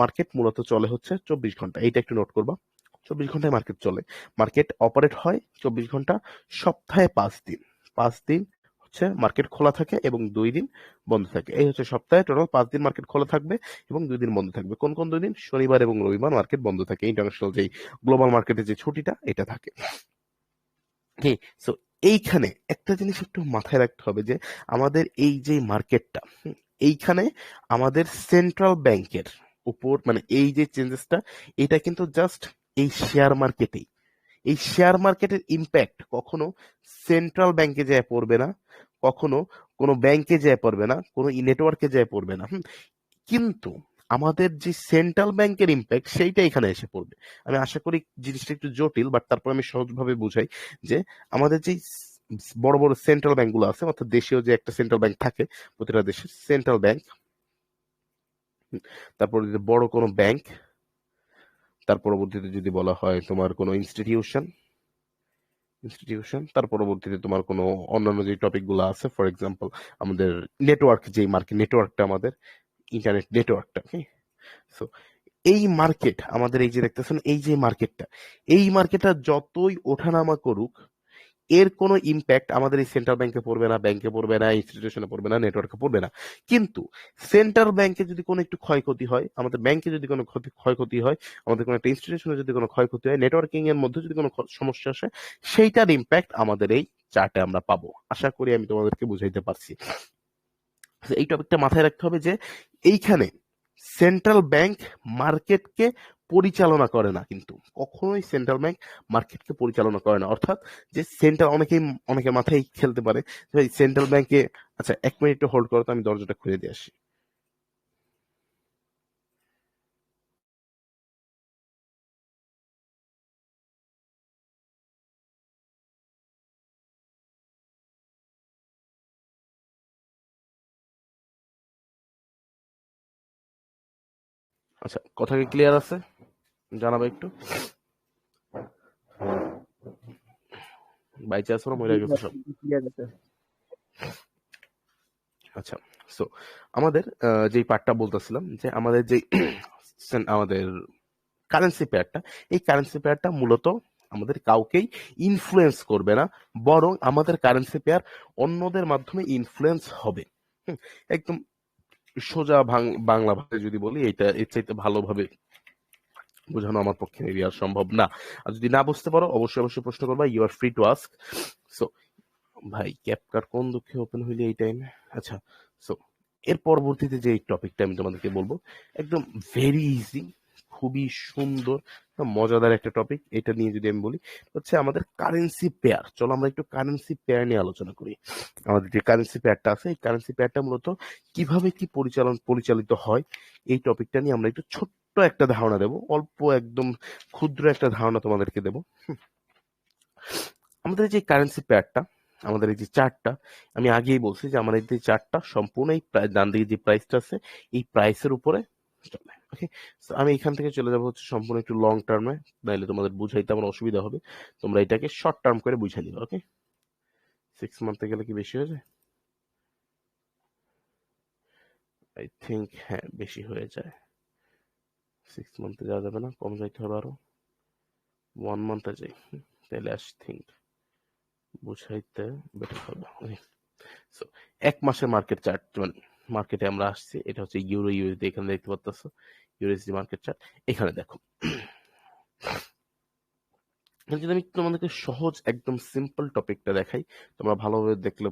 মার্কেট মূলত চলে হচ্ছে 24 ঘন্টা, এইটা একটু নোট করবা। 24 ঘন্টায় মার্কেট চলে, মার্কেট অপারেট হয় 24 ঘন্টা, সপ্তাহে 5 দিন, 5 দিন হচ্ছে মার্কেট খোলা থাকে এবং 2 দিন বন্ধ থাকে। এই হচ্ছে সপ্তাহে টোটাল 5 দিন মার্কেট খোলা থাকবে এবং 2 দিন বন্ধ থাকবে। কোন কোন 2 দিন? শনিবার এবং রবিবার মার্কেট বন্ধ থাকে। ইন্টারন্যাশনাল যেই গ্লোবাল মার্কেটের যে ছুটিটা এটা থাকে। ওকে, সো এইখানে একটা জিনিস একটু মাথায় রাখতে হবে যে আমাদের এই যে মার্কেটটা, এইখানে আমাদের সেন্ট্রাল ব্যাংকের উপর মানে এই যে চেঞ্জেসটা, এটা কিন্তু জাস্ট এই শেয়ার মার্কেটেই। এই শেয়ার মার্কেটের ইম্প্যাক্ট কখনো সেন্ট্রাল ব্যাংকে যায় পড়বে না, কখনো কোনো ব্যাংকে যায় পড়বে না, কোনো নেটওয়ার্কে যায় পড়বে না। কিন্তু আমাদের যে সেন্ট্রাল ব্যাংকের ইম্প্যাক্ট সেইটা এখানে এসে পড়বে। আমি আশা করি জিনিসটা একটু জটিল, বাট তারপর আমি সহজভাবে বুঝাই যে আমাদের যে বড় বড় সেন্ট্রাল ব্যাংক গুলো আছে, অর্থাৎ দেশীয় যে একটা সেন্ট্রাল ব্যাংক থাকে প্রতিটা দেশের সেন্ট্রাল ব্যাংক, তারপর যদি বড় কোনো ব্যাংক, তার পরবর্তীতে যদি বলা হয় তোমার কোনো ইনস্টিটিউশন, তার পরবর্তীতে তোমার কোনো অন্যান্য যে টপিক গুলো আছে, ফর এক্সাম্পল আমাদের নেটওয়ার্ক, যে মার্কেট নেটওয়ার্কটা আমাদের ইন্টারনেট নেটওয়ার্কটা, সো এই মার্কেট আমাদের এই যে দেখতেছেন এই যে মার্কেটটা, এই মার্কেটটা যতই ওঠানামা করুক এর কোনো ইম্প্যাক্ট আমাদের এই সেন্ট্রাল ব্যাংকে পড়বে না, ব্যাংকে পড়বে না, ইনস্টিটিউশনে পড়বে না, নেটওয়ার্কে পড়বে না। কিন্তু সেন্ট্রাল ব্যাংকে যদি কোনো একটু ক্ষয়ক্ষতি হয়, আমাদের ব্যাংকে যদি কোনো ক্ষয়ক্ষতি হয়, আমাদের কোনো একটা ইনস্টিটিউশনে যদি কোনো ক্ষয়ক্ষতি হয়, নেটওয়ার্কিং এর মধ্যে যদি কোনো সমস্যা আসে, সেইটার ইম্প্যাক্ট আমাদের এই চার্টে আমরা পাবো। আশা করি আমি তোমাদেরকে বুঝাইতে পারছি। এই টপিকটা মাথায় রাখতে হবে যে এইখানে সেন্ট্রাল ব্যাংক মার্কেটকে পরিচালনা করে না, কিন্তু কখনোই সেন্ট্রাল ব্যাংক মার্কেটকে পরিচালনা করে না। অর্থাৎ যে সেন্ট্রাল, অনেকের মাথায় খেলতে পারে সেন্ট্রাল ব্যাংকে, আচ্ছা 1 মিনিট হোল্ড করো তো, আমি দরজাটা খুলে দিয়ে আসি। আচ্ছা, কথা কি ক্লিয়ার আছে? জানাবে একটু। বাই চান্স ওরা মরে গেছে সব। আচ্ছা, সো আমাদের যেই পার্টটা বলতেছিলাম যে আমাদের যে আমাদের কারেন্সি পেয়ারটা, এই কারেন্সি পেয়ারটা মূলত আমাদের কাউকেই ইনফ্লুয়েন্স করবে না, বরং আমাদের কারেন্সি পেয়ার অন্যদের মাধ্যমে ইনফ্লুয়েন্স হবে। একদম সোজা বাংলা ভাষায় যদি বলি, এটা এর চাইতে ভালোভাবে বোঝানো আমার পক্ষে মেবি আর সম্ভব না। আর যদি না বুঝতে পারো অবশ্যই অবশ্যই প্রশ্ন করবা, you are free to ask. So ভাই ক্যাপকাট কোন দুঃখে ওপেন হইলে এই টাইমে? আচ্ছা, সো এর পরবর্তীতে যে টপিকটা আমি তোমাদেরকে বলবো, একদম ভেরি ইজি, খুবই সুন্দর মজাদার একটা টপিক। এটা নিয়ে যদি আমি বলি হচ্ছে আমাদের কারেন্সি পেয়ার। চলো আমরা একটু কারেন্সি পেয়ার নিয়ে আলোচনা করি। আমাদের যে কারেন্সি পেয়ারটা আছে, এই কারেন্সি পেয়ারটা মূলত কিভাবে কি পরিচালিত হয়, এই টপিকটা নিয়ে আমরা একটু ছোট্ট একটা ধারণা দেবো, অল্প একদম ক্ষুদ্র একটা ধারণা তোমাদেরকে দেবো। আমাদের যে কারেন্সি পেয়ারটা, আমাদের এই যে চার্টটা, আমি আগেই বলছি যে আমার এই যে চার্টটা সম্পূর্ণ এই ডান দিকে যে প্রাইসটা আছে এই প্রাইসের উপরে চলে। ওকে, আমি এখান থেকে চলে যাবো হচ্ছে সম্পূর্ণ একটু লং টার্মে, নাইলে তোমাদের বুঝাইতে আমার অসুবিধা হবে। তোমরা এটাকে শর্ট টার্ম করে বুঝে নিবে। ওকে, 6 মান্থে গেলে কি বেশি হয়ে যায়? আই থিঙ্ক হ্যাঁ বেশি হয়ে যায়। 6 মান্থে যাওয়া যাবে না, কম যাইতে হবে আরো, 1 মান্থে যাই, তাহলে আই থিঙ্ক বুঝাইতে বেটার হবে। সো 1 মাসের মার্কেট চার্ট, মানে মার্কেটে আমরা আসছি, এটা হচ্ছে ইউরো ইউএসডি, এখানে দেখতে পাচ্ছ ইউএসডি মার্কেট চার্ট। এখানে দেখো, যদি আমি তোমাদেরকে সহজ একদম সিম্পল টপিকটা দেখাই, তোমরা ভালোভাবে দেখলে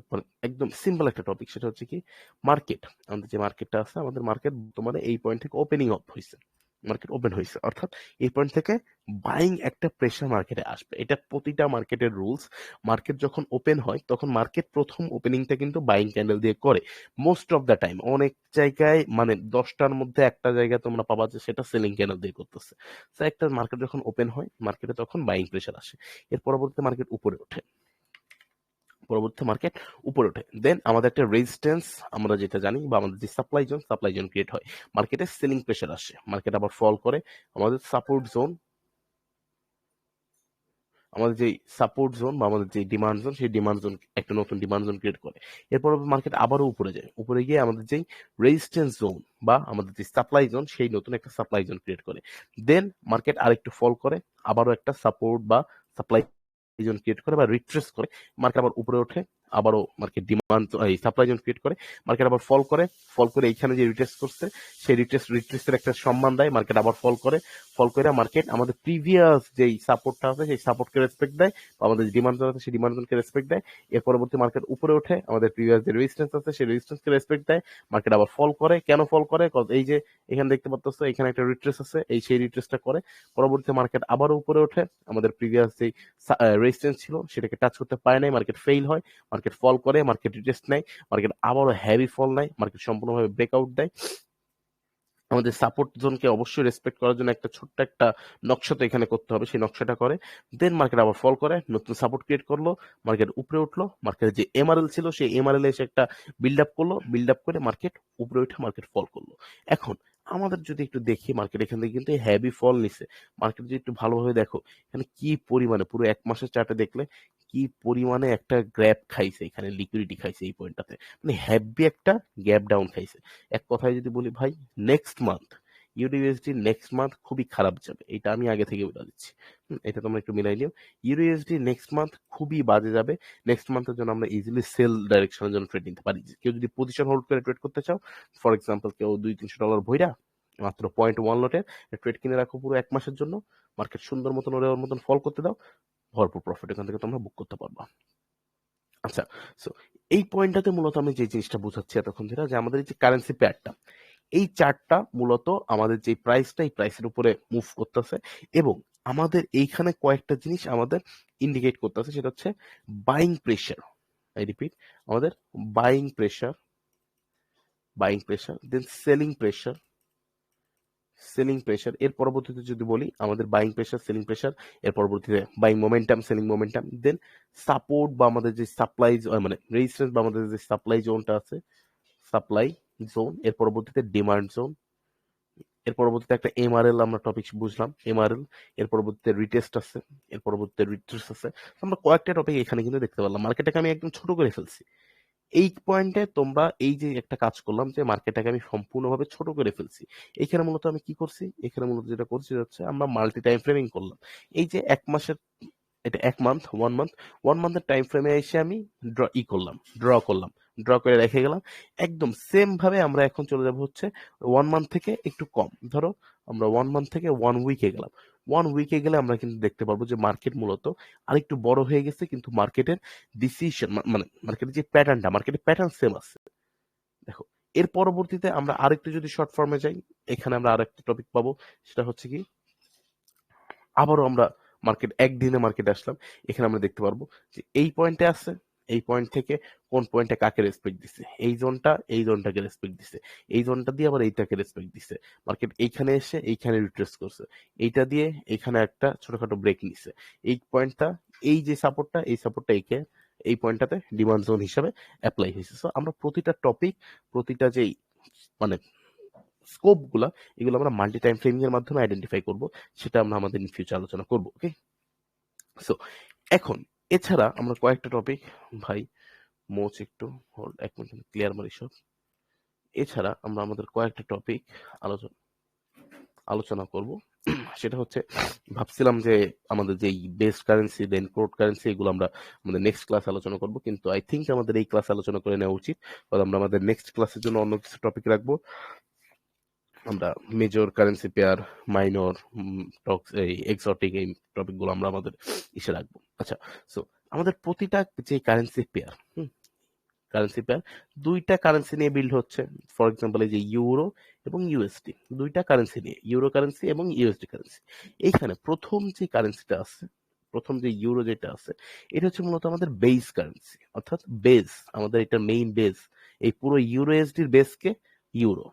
একদম সিম্পল একটা টপিক, সেটা হচ্ছে কি মার্কেট। আমাদের যে মার্কেটটা আছে, আমাদের মার্কেট বর্তমানে এই পয়েন্ট থেকে ওপেনিং অফ হয়েছে, মার্কেট ওপেন হয়েছে, অর্থাৎ এই পয়েন্ট থেকে বাইং একটা প্রেশার মার্কেটে আসবে। এটা প্রতিটা মার্কেটের রুলস। মার্কেট যখন ওপেন হয় তখন মার্কেট প্রথম ওপেনিংটা কিন্তু বাইং ক্যান্ডেল দিয়ে করে মোস্ট অফ দ্য টাইম। অনেক জায়গায় মানে 10টার মধ্যে একটা জায়গায় তোমরা পাবা যে সেটা সেলিং ক্যান্ডেল দিয়ে করতেছে। তো একটা মার্কেট যখন ওপেন হয় মার্কেটে তখন বাইং প্রেশার আসে, এর পরবর্তীতে মার্কেট উপরে ওঠে, দেন আমাদের একটা রেজিস্ট্যান্স, আমরা যেটা জানি, বা আমাদের যে সাপ্লাই জোন ক্রিয়েট হয়, মার্কেটে সেলিং প্রেশার আসে, মার্কেট আবার ফল করে, আমাদের সাপোর্ট জোন, আমাদের যে সাপোর্ট জোন বা আমাদের যে ডিমান্ড জোন, সেই ডিমান্ড জোন একটা নতুন ডিমান্ড জোন ক্রিয়েট করে। এরপর মার্কেট আবারও উপরে যায়, উপরে গিয়ে আমাদের যেই রেজিস্ট্যান্স জোন বা আমাদের যে সাপ্লাই জোন, সেই নতুন একটা সাপ্লাই জোন ক্রিয়েট করে। দেন মার্কেট আরেকটু ফল করে, আবারও একটা সাপোর্ট বা সাপ্লাই জোন ক্রিয়েট করে বা রিট্রেস করে, মার্কেট আবার উপরে ওঠে, আবারও মার্কেট ডিমান্ড এই সাপ্লাই জোন ক্রিয়েট করে, মার্কেট আবার ফল করে এইখানে যে রিটেস্ট করছে সেই রিট্রেসের একটা সম্মান দেয়, মার্কেট আবার ফল করে মার্কেট আমাদের প্রিভিয়াস যেই সাপোর্টটা আছে সেই সাপোর্টকে রেসপেক্ট দেয়, বা আমাদের ডিমান্ড জোন আছে সেই ডিমান্ড জোনকে রেসপেক্ট দেয়। এর পরবর্তী মার্কেট উপরে ওঠে, আমাদের প্রিভিয়াস যে রেজিস্ট্যান্স আছে সেই রেজিস্ট্যান্সকে রেসপেক্ট দেয়, মার্কেট আবার ফল করে। কেন ফল করে? এই যে এখানে দেখতে পাচ্ছ এখানে একটা রিট্রেস আছে, সেই রিট্রেসটা করে পরবর্তীতে মার্কেট আবারও উপরে ওঠে, আমাদের প্রিভিয়াস যে রেজিস্ট্যান্স ছিল সেটাকে টাচ করতে পারে নাই, মার্কেট ফেইল হয়, মার্কেট ফল করে, মার্কেট রিটেস্ট নেয়, মার্কেট আবারও হেভি ফল নেয়, মার্কেট সম্পূর্ণভাবে ব্রেকআউট দেয়। আমাদের সাপোর্ট জোনকে অবশ্যই রেসপেক্ট করার জন্য একটা ছোট্ট একটা নকশা তো এখানে করতে হবে, সেই নকশাটা করে দেন মার্কেট আবার ফল করে, নতুন সাপোর্ট ক্রিয়েট করলো, মার্কেট উপরে উঠলো, মার্কেটের যে এমআরএল ছিল সেই এমআরএল এসে একটা বিল্ড আপ করলো, বিল্ড আপ করে মার্কেট উপরে উঠে মার্কেট ফল করলো। এখন আমাদের যদি একটু দেখি মার্কেট এখান থেকে কিন্তু হেভি ফল নিছে, মার্কেট যদি একটু ভালোভাবে দেখো এখানে কি পরিমাণে পুরো এক মাসের চার্টে দেখলে কি পরিমাণে একটা গ্যাপ খাইছে, এখানে লিকুইডিটি খাইছে এই পয়েন্টটাতে, মানে হেভি একটা গ্যাপ ডাউন খাইছে। এক কথায় যদি বলি ভাই, নেক্সট মান্থ ইউডিএসডি নেক্সট মান্থ খুবই খারাপ যাবে, এটা আমি আগে থেকে বলে দিচ্ছি। এটা তোমরা একটু মিলাই নিও, ইউডিএসডি নেক্সট মান্থ খুবই বাজে যাবে। নেক্সট মান্থের জন্য আমরা ইজিলি সেল ডাইরেকশনের জন্য ট্রেড নিতে পারি। কেউ যদি পজিশন হোল্ড করে ট্রেড করতে চাও, ফর এক্সাম্পল কেউ $200-300 ভইরা মাত্র 0.1 লটে ট্রেড কিনে রাখো পুরো এক মাসের জন্য, মার্কেট সুন্দর মতন ওর মতন ফল করতে দাও, ভরপুর প্রফিট এখান থেকে তোমরা বুক করতে পারবা। আচ্ছা, সো এই পয়েন্টটাতে মূলত আমি যে জিনিসটা বোঝাচ্ছি এতক্ষণ ধরে, যে আমাদের এই যে কারেন্সি পেয়ারটা, এই চার্টটা মূলত আমাদের যে প্রাইসটা এই প্রাইসের উপরে মুভ করতেছে, এবং আমাদের এইখানে কয়েকটা জিনিস আমাদের ইন্ডিকেট করতেছে, সেটা হচ্ছে বাইং প্রেশার। আই রিপিট, আমাদের বাইং প্রেশার, দেন সেলিং প্রেশার। এর পরবর্তীতে যদি বলি আমাদের বাইং প্রেশার, সেলিং প্রেশার, এর পরবর্তীতে বাইং মোমেন্টাম, সেলিং মোমেন্টাম, দেন সাপোর্ট বা আমাদের যে সাপ্লাই মানে রেজিস্ট্যান্স বা আমাদের যে সাপ্লাই জোনটা আছে, সাপ্লাই জোন, এর পরবর্তীতে ডিমান্ড জোন, এর পরবর্তীতে একটা এমআরএল আমরা টপিক বুঝলাম, এমআরএল, এর পরবর্তীতে রিটেস্ট আছে, এর পরবর্তীতে রিট্রেস আছে। আমরা কয়েকটা টপিক এখানে কিন্তু দেখতে পারলাম। মার্কেটটাকে আমি একদম ছোট করে ফেলছি এই পয়েন্টে, তোমরা এই যে একটা কাজ করলাম যে মার্কেটটাকে আমি সম্পূর্ণভাবে ছোট করে ফেলছি। এখানে মূলত আমি কি করছি, এখানে মূলত যেটা করছি হচ্ছে আমরা মাল্টি টাইম ফ্রেমিং করলাম। এই যে এক মাসের, এটা এক মান্থ, ওয়ান মান্থের টাইম ফ্রেমে এসে আমি ড্র করলাম, ড্র করে রেখে গেলাম। একদম সেম ভাবে আমরা এখন চলে যাব হচ্ছে 1 মান্থ থেকে একটু কম, ধরো আমরা 1 মান্থ থেকে 1 উইকে গেলাম। 1 উইকে গেলে আমরা কিন্তু দেখতে পারবো যে মার্কেট মূলত আরেকটু বড় হয়ে গেছে, কিন্তু মার্কেটের ডিসিশন মানে মার্কেটের যে প্যাটার্নটা, মার্কেটের প্যাটার্ন সেম আছে। দেখো, এর পরবর্তীতে আমরা আরেকটু যদি শর্ট ফর্মে যাই, এখানে আমরা আরেকটা টপিক পাবো, সেটা হচ্ছে কি আবারও আমরা মার্কেট একদিনে মার্কেটে আসলাম। এখানে আমরা দেখতে পারবো যে এই পয়েন্টে আছে, এই পয়েন্ট থেকে কোন পয়েন্টে কাকে রেসপেক্ট দিছে, এই জোনটাকে রেসপেক্ট দিছে, এই জোনটা দিয়ে আবার এইটাকে রেসপেক্ট দিছে। মার্কেট এইখানে এসে এইখানে রিট্রেস করছে, এইটা দিয়ে এইখানে একটা ছোটখাটো ব্রেক নিছে। এই পয়েন্টটা, এই যে সাপোর্টটা, এই সাপোর্টটা এই পয়েন্টটাতে ডিমান্ড জোন হিসাবে অ্যাপ্লাই হয়েছে। সো আমরা প্রতিটা টপিক, প্রতিটা যেই মানে স্কোপ গুলা, এগুলো আমরা মাল্টি টাইম ফ্রেমিং এর মাধ্যমে আইডেন্টিফাই করব, সেটা আমরা আমাদের ইন ফিউচার আলোচনা করব। ওকে, সো এখন এছাড়া আমরা কয়েকটা টপিক, ভাই মোচ একটু হোল্ড, এক মিনিট ক্লিয়ার মারি সব। এছাড়া আমরা আমাদের কয়েকটা টপিক আলোচনা করব, সেটা হচ্ছে ভাবছিলাম যে আমাদের যেই বেস কারেন্সি দেন কোড কারেন্সি, এগুলো আমরা আমাদের নেক্সট ক্লাস আলোচনা করব, কিন্তু আই থিঙ্ক আমাদের এই ক্লাস আলোচনা করে নেওয়া উচিত, কারণ আমরা আমাদের নেক্সট ক্লাসের জন্য অন্য কিছু টপিক রাখবো। আমরা মেজর কারেন্সি পেয়ার, মাইনর, এই এক্সোটিক, এই টপিক গুলো আমরা আমাদের ইসে রাখবো। আচ্ছা, সো আমাদের প্রতিটা যে কারেন্সি পেয়ার, দুইটা কারেন্সি নিয়ে বিল্ড হচ্ছে। ফর এক্সাম্পল এই যে ইউরো এবং ইউএসডি, দুইটা কারেন্সি নিয়ে, ইউরো কারেন্সি এবং ইউএসডি কারেন্সি। এইখানে প্রথম যে কারেন্সিটা আছে, প্রথম যে ইউরো যেটা আছে, এটা হচ্ছে মূলত আমাদের বেস কারেন্সি, অর্থাৎ বেস, আমাদের এটা মেইন বেস। এই পুরো ইউরো এসডির বেসকে ইউরো,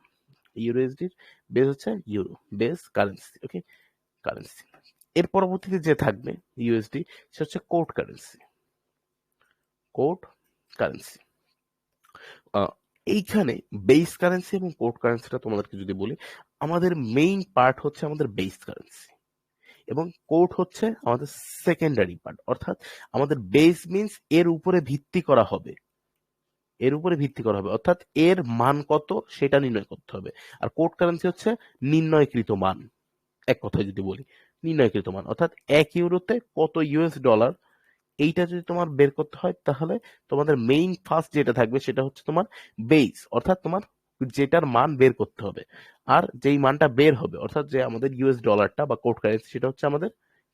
ইউরোএসডির বেস হচ্ছে ইউরো, বেস কারেন্সি। ওকে, কারেন্সি। এর পরবর্তীতে যে থাকবে ইউএসডি, সেটা হচ্ছে কোড কারেন্সি, এইখানে বেস কারেন্সি এবং কোড কারেন্সিটা তোমাদেরকে যদি বলি, আমাদের মেইন পার্ট হচ্ছে আমাদের বেস কারেন্সি, এবং কোড হচ্ছে আমাদের সেকেন্ডারি পার্ট। অর্থাৎ আমাদের বেস মিন্স এর উপরে ভিত্তি করা হবে, অর্থাৎ এর মান কত সেটা নির্ণয় করতে হবে। আর কোড কারেন্সি হচ্ছে নির্ণয়কৃত মান, এক কথায় যদি বলি নির্ণয়কৃত মান, অর্থাৎ 1 ইউরোতে কত ইউএস ডলার এইটা যদি তোমার বের করতে হয় তাহলে তোমাদের মেইন ফার্স্ট যেটা থাকবে সেটা হচ্ছে তোমার বেস, অর্থাৎ তোমার যেটার মান বের করতে হবে। আর যেই মানটা বের হবে অর্থাৎ যে আমাদের ইউএস ডলারটা বা কোড কারেন্সি সেটা হচ্ছে আমাদের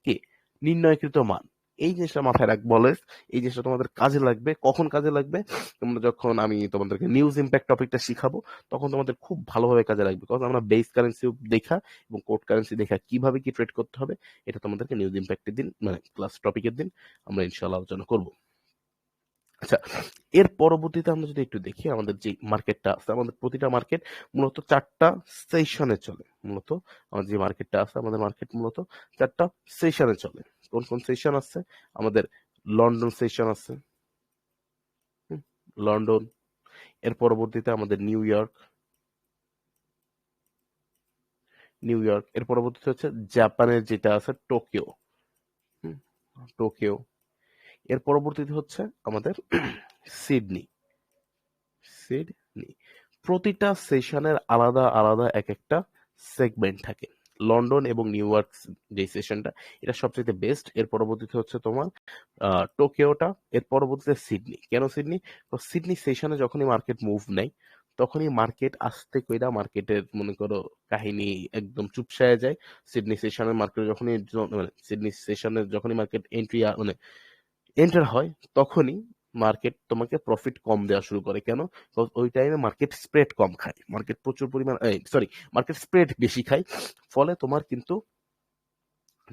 কি নির্ণয়কৃত মান। এই জিনিসটা মাথায় রাখবো অলওয়েজ। এই জিনিসটা তোমাদের কাজে লাগবে। কখন কাজে লাগবে? তোমরা যখন আমি তোমাদেরকে নিউজ ইম্প্যাক্ট টপিকটা শিখাবো তখন তোমাদের খুব ভালোভাবে কাজে লাগবে, কারণ আমরা বেস কারেন্সি দেখা এবং কোড কারেন্সি দেখা কিভাবে কি ট্রেড করতে হবে এটা তোমাদেরকে নিউজ ইম্প্যাক্টের দিন মানে ক্লাস টপিকের দিন আমরা ইনশাআল্লাহ আলোচনা করব। আচ্ছা, এর পরবর্তীতে আমরা যদি একটু দেখি আমাদের যে মার্কেটটা আছে, আমাদের প্রতিটা মার্কেট মূলত 4টা সেশনে চলে। মূলত আমাদের যে মার্কেটটা আছে, আমাদের মার্কেট মূলত 4টা সেশনে চলে। কোন কোন সেশন আছে? আমাদের লন্ডন সেশন আছে, লন্ডন। এর পরবর্তীতে আমাদের নিউ ইয়র্ক, এর পরবর্তীতে হচ্ছে জাপানের যেটা আছে টোকিও, টোকিও। এর পরবর্তীতে হচ্ছে আমাদের সিডনি, সিডনি। প্রতিটা সেশনের আলাদা আলাদা এক একটা সেগমেন্ট থাকে। লন্ডন এবং নিউ ইয়র্ক যে সেশনটা এটা সবচেয়ে বেস্ট। এর পরবর্তীতে হচ্ছে তোমার টোকিওটা, এর পরবর্তীতে সিডনি। কেন সিডনি? তো সিডনি সেশনে যখনই মার্কেট মুভ নেয় তখনই মার্কেট আস্তে কইরা মার্কেটের মনে করো কাহিনী একদম চুপসায় যায়। সিডনি সেশনের মার্কেট যখনই মানে সিডনি সেশনের যখনই মার্কেট এন্ট্রি মানে এন্টার হয় তখনই মার্কেট তোমাকে প্রফিট কম দেওয়া শুরু করে। কেন? ওই টাইমে মার্কেট স্প্রেড কম খায়, মার্কেট প্রচুর পরিমাণ মার্কেট স্প্রেড বেশি খায়, ফলে তোমার কিন্তু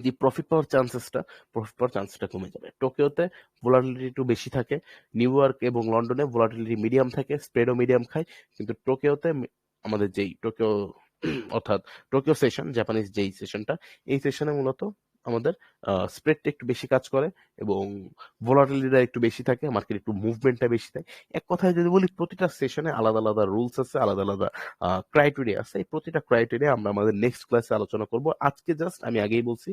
যে প্রফিট পাওয়ার চান্সটা কমে যাবে। টোকিওতে ভোলাটিলিটি একটু বেশি থাকে, নিউ ইয়র্ক এবং লন্ডনে ভোলাটিলিটি মিডিয়াম থাকে, স্প্রেডও মিডিয়াম খায়, কিন্তু টোকিওতে আমাদের যেই টোকিও অর্থাৎ টোকিও সেশন জাপানিজ যেই সেশনটা এই সেশনে মূলত আমাদের স্প্রেডটা একটু বেশি কাজ করে এবং ভোলাটিলিটিটা একটু বেশি থাকে, মার্কেট একটু মুভমেন্টটা বেশি থাকে। এক কথায় যদি বলি প্রতিটা সেশনে আলাদা আলাদা রুলস আছে, আলাদা আলাদা ক্রাইটেরিয়া আছে। এই প্রতিটা ক্রাইটেরিয়া আমরা আমাদের নেক্সট ক্লাসে আলোচনা করব। আজকে জাস্ট আমি আগেই বলছি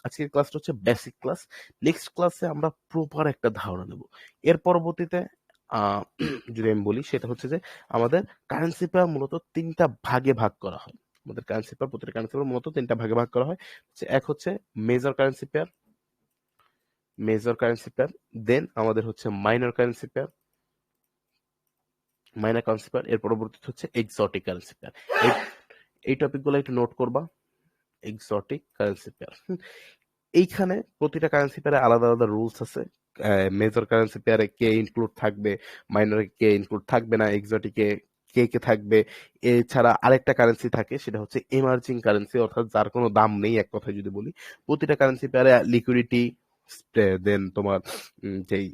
আজকের ক্লাসটা হচ্ছে বেসিক ক্লাস। নেক্সট ক্লাসে আমরা প্রপার একটা ধারণা নেব। এর পরবর্তীতে আহ যদি আমি বলি সেটা হচ্ছে যে আমাদের কারেন্সি পেয়ার মূলত 3টা ভাগে ভাগ করা হয়। আমাদের কারেন্সি পেয়ার প্রতিটা কারেন্সি পেয়ার মূলত 3টা ভাগে ভাগ করা হয়। এক হচ্ছে মেজর কারেন্সি পেয়ার, দেন আমাদের হচ্ছে মাইনর কারেন্সি পেয়ার, এর পরবর্তীতে হচ্ছে এক্সোটিক কারেন্সি পেয়ার। এই টপিকগুলো একটু নোট করবা। এক্সোটিক কারেন্সি পেয়ার, এইখানে প্রতিটা কারেন্সি পেয়ারে আলাদা আলাদা রুলস আছে। মেজর কারেন্সি পেয়ারে কে ইনক্লুড থাকবে, মাইনরে কে ইনক্লুড থাকবে না, এক্সোটিকে কে কে থাকবে। এছাড়া আরেকটা কারেন্সি থাকে সেটা হচ্ছে এমার্জিং কারেন্সি, অর্থাৎ যার কোনো দাম নেই এক কথায় যদি বলি। প্রতিটা কারেন্সি পেয়ারে লিকুইডিটি, দেন তোমার যেই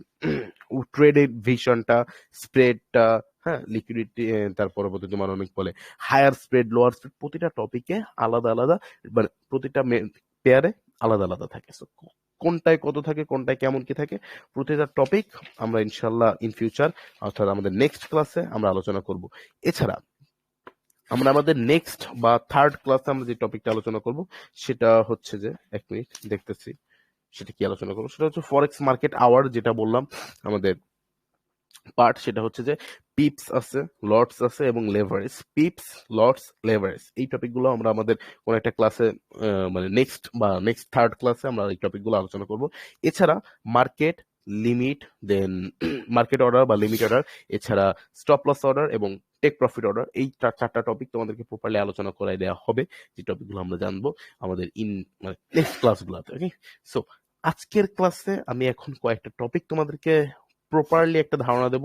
ট্রেডের ভিশনটা, স্প্রেডটা, হ্যাঁ লিকুইডিটি, তার পরবর্তী তোমার অনেক বলে হায়ার স্প্রেড লোয়ার স্প্রেড, প্রতিটা টপিকে আলাদা আলাদা মানে প্রতিটা পেয়ারে আলাদা আলাদা থাকে। So, কোনটায় কত থাকে, কোনটায় কেমন কি থাকে, প্রতিটা টপিক আমরা ইনশাল্লাহ ইন ফিউচার অর্থাৎ আমাদের নেক্সট ক্লাসে আমরা আলোচনা করব। এছাড়া আমরা আমাদের নেক্সট বা থার্ড ক্লাসে আমরা যে টপিকটা আলোচনা করব সেটা হচ্ছে যে 1 মিনিট দেখতেছি সেটা কি আলোচনা করবো, সেটা হচ্ছে ফরেক্স মার্কেট আওয়ার, যেটা বললাম আমাদের পার্ট, সেটা হচ্ছে যে পিপস আছে, লটস আছে এবং লেভারেজ। পিপস, লটস, লেভারেজ এই টপিকগুলো আমরা আমাদের কোন একটা ক্লাসে মানে নেক্সট থার্ড ক্লাসে আমরা এই টপিকগুলো আলোচনা করব। এছাড়া মার্কেট লিমিট, দেন মার্কেট অর্ডার বা লিমিট অর্ডার, এছাড়া স্টপ লস অর্ডার এবং টেক প্রফিট অর্ডার, এই 4টা টপিক তোমাদেরকে প্রপারলি আলোচনা করাই দেওয়া হবে, যে টপিকগুলো আমরা জানবো আমাদের মানে নেক্সট ক্লাসগুলোতে। ওকে, সো আজকের ক্লাসে আমি এখন কয়েকটা টপিক তোমাদেরকে প্রপারলি একটা ধারণা দেব।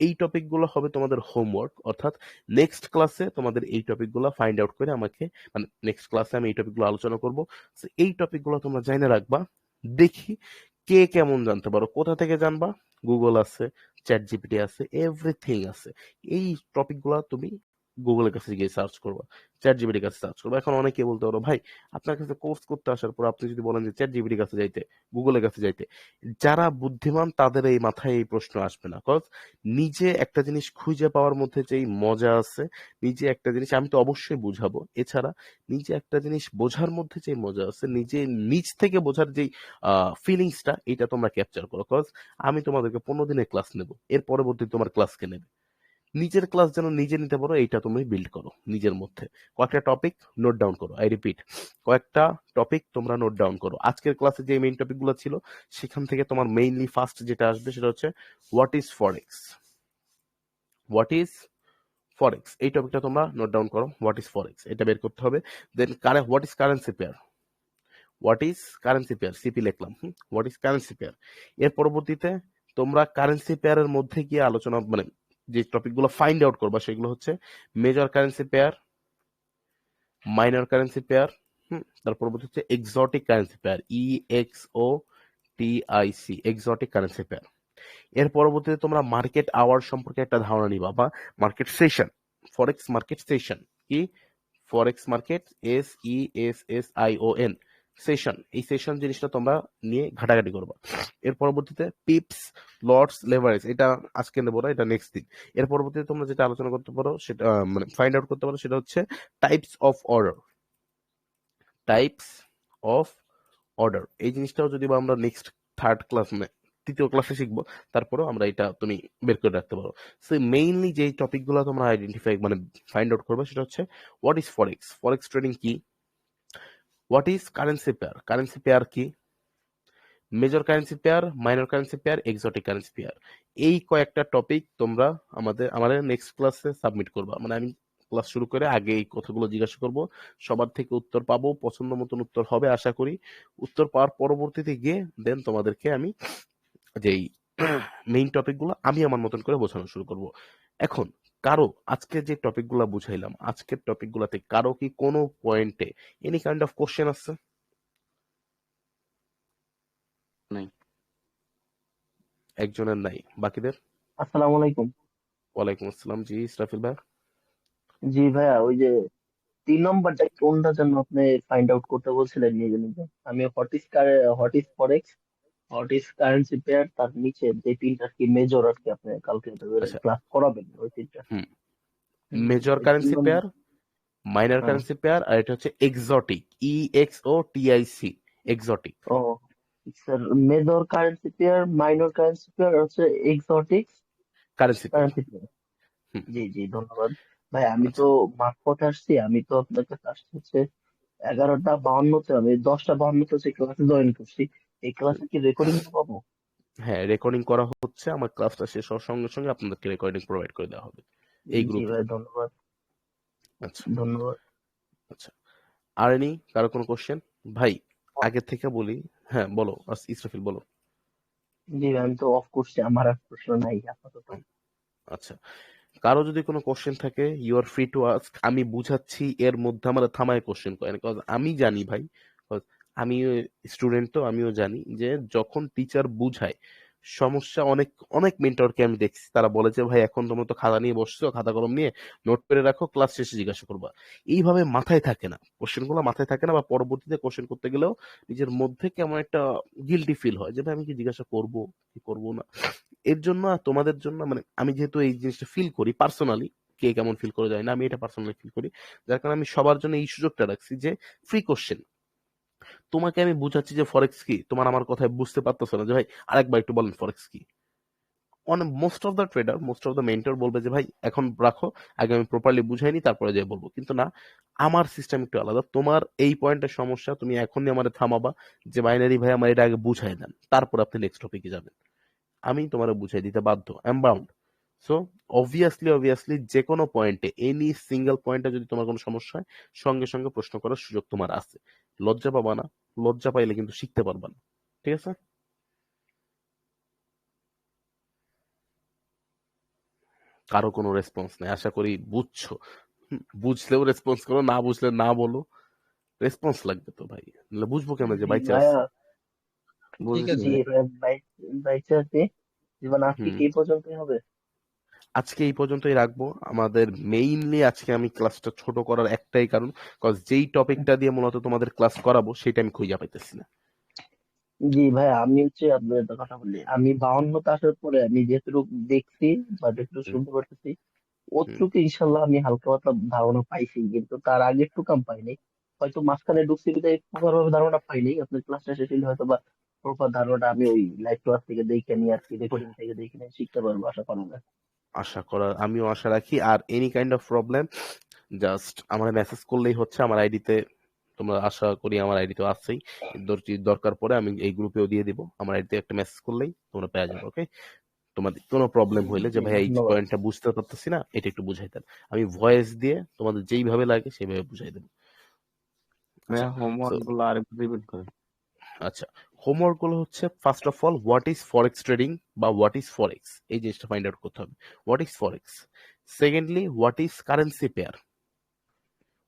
এই টপিকগুলো হবে তোমাদের হোমওয়ার্ক, অর্থাৎ নেক্সট ক্লাসে তোমাদের এই টপিকগুলো ফাইন্ড আউট করে আমাকে মানে নেক্সট ক্লাসে আমি এই টপিকগুলো আলোচনা করব। এই টপিকগুলো তোমরা জানে রাখবা। দেখি কে কেমন জানতে পারো, কোথা থেকে জানবা? গুগল আছে, চ্যাট জিপিটি আছে, এভরিথিং আছে। এই টপিকগুলো তুমি গুগলের কাছে গিয়ে সার্চ করবা, চ্যাট জিপিটির কাছে সার্চ করবা। এখন অনেকে বলতে পারো ভাই আপনার কাছে কোর্স করতে আসার পর আপনি যদি বলেন যে চ্যাট জিপিটির কাছে যাইতে, গুগলের কাছে যাইতে, যারা বুদ্ধিমান তাদের এই মাথায় এই প্রশ্ন আসবে না। কজ নিজে একটা জিনিস খুঁজে পাওয়ার মধ্যে যেই মজা আছে, নিজে একটা জিনিস আমি তো অবশ্যই বুঝাবো, এছাড়া নিজে একটা জিনিস বোঝার মধ্যে যে মজা আছে, নিজে নিজ থেকে বোঝার যেই ফিলিংসটা, এটা তোমরা ক্যাপচার করো। কজ আমি তোমাদেরকে 15 দিনের ক্লাস নেব, এর পরবর্তী তোমার ক্লাসকে নেবে। নিজের ক্লাস যেন নিজে নিতে পারো, এইটা তুমি বিল্ড করো নিজের মধ্যে। কয়েকটা টপিক নোট ডাউন করো, আই রিপিট, কয়েকটা টপিক তোমরা নোট ডাউন করো। আজকের ক্লাসে যে মেইন টপিকগুলো ছিল সেখান থেকে তোমার মেইনলি ফার্স্ট যেটা আসবে সেটা হচ্ছে what is forex. What is forex, এই টপিকটা তোমরা নোট ডাউন করো, হোয়াট ইজ ফরেক্স এটা বের করতে হবে। Then what is currency pair, what is currency pair, CP লিখলাম, হোয়াট ইজ কারেন্সি পেয়ার। এর পরবর্তীতে তোমরা কারেন্সি পেয়ারের মধ্যে গিয়ে আলোচনা মানে যে টপিকগুলো ফাইন্ড আউট করবা সেগুলো হচ্ছে major currency pair, minor currency pair, তার পরবর্তী হচ্ছে exotic currency pair, EXOTIC, exotic currency pair. এর পরবর্তীতে তোমরা মার্কেট আওয়ার সম্পর্কে একটা ধারণা নিবা, বা মার্কেট সেশন, ফরেক্স মার্কেট সেশন কি, ফরেক্স মার্কেট SESSION সেশন, এই সেশন জিনিসটা তোমরা নিয়ে ঘাটাঘাটি করবা। এর পরবর্তীতে পিপস, লটস, লেভারেজ, এটা আজকে নেবো না, এটা নেক্সট দিন। এর পরবর্তীতে তোমরা যেটা আলোচনা করতে পারো সেটা মানে ফাইন্ড আউট করতে পারো সেটা হচ্ছে types of order, types of order. এই জিনিসটাও যদি বা আমরা নেক্সট থার্ড ক্লাস মানে তৃতীয় ক্লাসে শিখবো, তারপরেও আমরা এটা তুমি বের করে রাখতে পারো। সো মেইনলি যে টপিকগুলো তোমরা আইডেন্টিফাই মানে ফাইন্ড আউট করবে সেটা হচ্ছে what is forex, forex trading কি, what is currency pair, currency pair কি, major currency pair, minor currency pair, exotic currency pair. এই কয়েকটা টপিক তোমরা আমাদের নেক্সট ক্লাসে সাবমিট করবা। মানে আমি ক্লাস শুরু করে আগে এই কথাগুলো জিজ্ঞাসা করব, সবার থেকে উত্তর পাবো, পছন্দ মতন উত্তর হবে আশা করি। উত্তর পাওয়ার পরবর্তীতে গিয়ে দেন তোমাদেরকে আমি যেই মেইন টপিকগুলো আমি আমার মতন করে বোঝানো শুরু করব। এখন কারো আজকে যে টপিকগুলো বুঝাইলাম, আজকের টপিকগুলোতে কারো কি কোনো পয়েন্টে এনি কাইন্ড অফ কোশ্চেন আছে? নাই। একজনের নাই, বাকিদের? আসসালামু আলাইকুম। ওয়ালাইকুম আসসালাম। জি ইসরাফিল ভাই। জি ভাইয়া, ওই যে 3 নম্বরটা কোনটার জন্য আপনি ফাইন্ড আউট করতে বলছিলেন নিজে নিজে? আমি what is forex, what is currency pair, তার নিচে যে তিনটা কি মেজর আর কি আপনি কালকে আচ্ছা, ক্লাস করাবেন ওই তিনটা। হুম, জি মেজর এই তিন কারেন্সি নম্বর। পেয়ার, মাইনর হ্যাঁ। কারেন্সি পেয়ার, আর এটা হচ্ছে এক্সোটিক, EXOTIC, এক্সোটিক ও sir, major currency pair, minor currency pair, হচ্ছে exotic currency pair. Currency pair. হুম, জি জি, ধন্যবাদ ভাই। আমি তো আচ্ছা, মাঝপথে আসছি, আমি তো আপনার কাছে আসছি হচ্ছে 11টা 52-তে, আমি 10টা 52-তে হচ্ছে ক্লাসে জয়েন করছি। এই ক্লাসে কি রেকর্ডিং পাবো? হ্যাঁ রেকর্ডিং করা হচ্ছে, আমার ক্লাসটা শেষ হওয়ার সঙ্গে সঙ্গে আপনাদেরকে রেকর্ডিং প্রোভাইড করে দেওয়া হবে এই জি গ্রুপে। ভাই, ধন্যবাদ। আচ্ছা ধন্যবাদ। আচ্ছা, আর এনি কারো কোনো কোশ্চেন? ভাই আগে থেকে বলি, হ্যাঁ বলো ইসরাফিল বলো। জি ভাই, আমি তো অফ করছি, আমার আর প্রশ্ন নাই আপাতত। হুম, আচ্ছা, কারো যদি কোনো কোশ্চেন থাকে you are free to ask. আমি বুঝাচ্ছি এর মধ্যে আমার থামায় কোশ্চেন করেন, বিকজ আমি জানি ভাই, because আমি স্টুডেন্ট, তো আমিও জানি যে যখন টিচার বুঝায় সমস্যা, অনেক অনেক মেন্টরকে আমি দেখছি তারা বলে যে ভাই এখন তোমরা তো খাতা নিয়ে বসছো, খাতা কলম নিয়ে নোট করে রাখো, ক্লাস শেষে জিজ্ঞাসা করবা। এইভাবে মাথায় থাকে না, কোশ্চেন গুলো মাথায় থাকে না, বা পরবর্তীতে কোশ্চেন করতে গেলেও নিজের মধ্যে কেমন একটা গিল্টি ফিল হয় যে ভাই আমি কি জিজ্ঞাসা করব কি করব না। এর জন্য আর তোমাদের জন্য মানে আমি যেহেতু এই জিনিসটা ফিল করি পার্সোনালি, কে কেমন ফিল করে যায় না, আমি এটা পার্সোনালি ফিল করি, যার কারণে আমি সবার জন্য এই সুযোগটা রাখছি যে ফ্রি কোশ্চেন। তোমাকে আমি বুঝাচ্ছি যে ফরেক্স কি, তোমার আমার কথায় বুঝতে পারতেছো না যে ভাই আরেকবার একটু বলেন ফরেক্স কি। অনেক most of the trader, most of the mentor বলবে যে ভাই এখন রাখো, আগে আমি প্রপারলি বুঝাইনি তারপরে যে বলবো, কিন্তু না, আমার সিস্টেম একটু আলাদা। তোমার এই পয়েন্টের সমস্যা, তুমি এখনই আমার থামাবা যে বাইনারি ভাই আমার এটা আগে বুঝাই দেন, তারপর আপনি নেক্সট টপিকে যাবেন, আমি তোমার বুঝাই দিতে বাধ্য, এম বাউন্ড। সো অবভিয়াসলি যে কোনো পয়েন্টে, এনি সিঙ্গেল পয়েন্টে যদি তোমার কোনো সমস্যা হয়, সঙ্গে সঙ্গে প্রশ্ন করার সুযোগ তোমার আছে। লজ্জা পাবা না, লজ্জা পাইলে কিন্তু শিখতে পারবা না, ঠিক আছে? কারো কোনো রেসপন্স নেই, আশা করি বুঝছো। বুঝলেও রেসপন্স করো, না বুঝলে না বলো, রেসপন্স লাগবে তো ভাই, নাহলে বুঝবো কেমন যে জি বাই চান্স। ভাইয়া। ঠিক আছে জি ভাই। ভাই, বাইচে আছি। জীবন আজকে হুম, কি এই পর্যন্তই হবে? আজকে এই পর্যন্তই রাখবো। আমাদের মেইনলি আজকে আমি ক্লাসটা ছোট করার একটাই কারণ, কজ যেই টপিকটা দিয়ে মূলত তোমাদের ক্লাস করাবো সেটা আমি খুঁজে পাইতেছি না। জি ভাই, আমি হচ্ছে আপনার একটা কথা বলি, আমি 52তে আসার পরে আমি যেটুকু দেখছি বা যেটুকু হুম, শুনতে পারতেছি, হুম, ওটুকু ইনশাল্লাহ আমি হালকা পাতলা ধারণা পাইছি, কিন্তু তার আগে একটু কম পাইনি। হয়তো মাঝখানে ঢুকছি বিধায় প্রপার ভাবে ধারণা পাইনি। আপনার ক্লাসটা শেষ হলে হয়তো বা প্রপার ধারণাটা আমি ওই লাইভ ক্লাস থেকে দেখে নিয়ে আর কি, রেকর্ডিং থেকে দেখে নিয়ে শিখতে পারবো আশা করা যায়। আমিও আশা রাখি। আর any kind of problem just আমার মেসেজ করলেই হচ্ছে। আমার আইডিতে তোমরা আশা করি আমার আইডিতে আছেই, দরকার পড়ে আমি এই গ্রুপেও দিয়ে দিব। আমার আইডিতে একটা মেসেজ করলেই তোমরা পেয়ে যাবে। ওকে, তোমাদের কোনো প্রবলেম হইলে যে ভাই এই ধন্যবাদ। পয়েন্টটা বুঝতে পারতেছি না, এটা একটু বুঝাই দেন, আমি ভয়েস দিয়ে তোমাদের যেইভাবে লাগে সেইভাবে বুঝাই দেবো। ভাইয়া আচ্ছা, হোমওয়ার্ক so, গুলো আরেকটু রিপিট করে। আচ্ছা, হোমওয়ার্ক গুলো হচ্ছে first of all what is forex trading বা হোয়াট ইজ ফরেক্স, এই জিনিসটা ফাইন্ড আউট করতে হবে। What is forex. Secondly what is currency pair,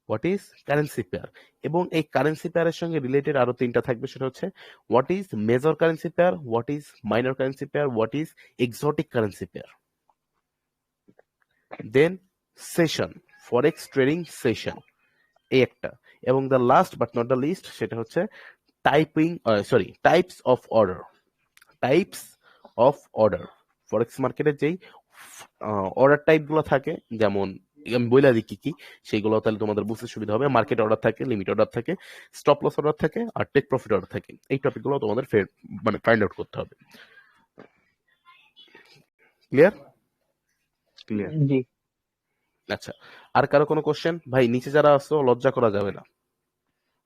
what is currency pair. এবং এই কারেন্সি পেয়ারের সঙ্গে রিলেটেড আরো তিনটা থাকবে, সেটা হচ্ছে what is major currency pair, what is minor currency pair, what is exotic currency pair. Then session, forex trading session, এই একটা। এবং the last but not the least, সেটা হচ্ছে types of order, types of order. Forex মার্কেটের যেই অর্ডার টাইপ গুলো থাকে, যেমন আমি বলে দিই কি কি, সেইগুলো তাহলে তোমাদের বুঝতে সুবিধা হবে। মার্কেট অর্ডার থাকে, লিমিট অর্ডার থাকে, স্টপ লস অর্ডার থাকে, আর টেক প্রফিট অর্ডার থাকে। এই টপিকগুলো তোমাদের মানে ফাইন্ড আউট করতে হবে। ক্লিয়ার? ক্লিয়ার। জি আচ্ছা, আর কারো কোনো কোশ্চেন? ভাই নিচে যারা আসছো লজ্জা করা যাবে না।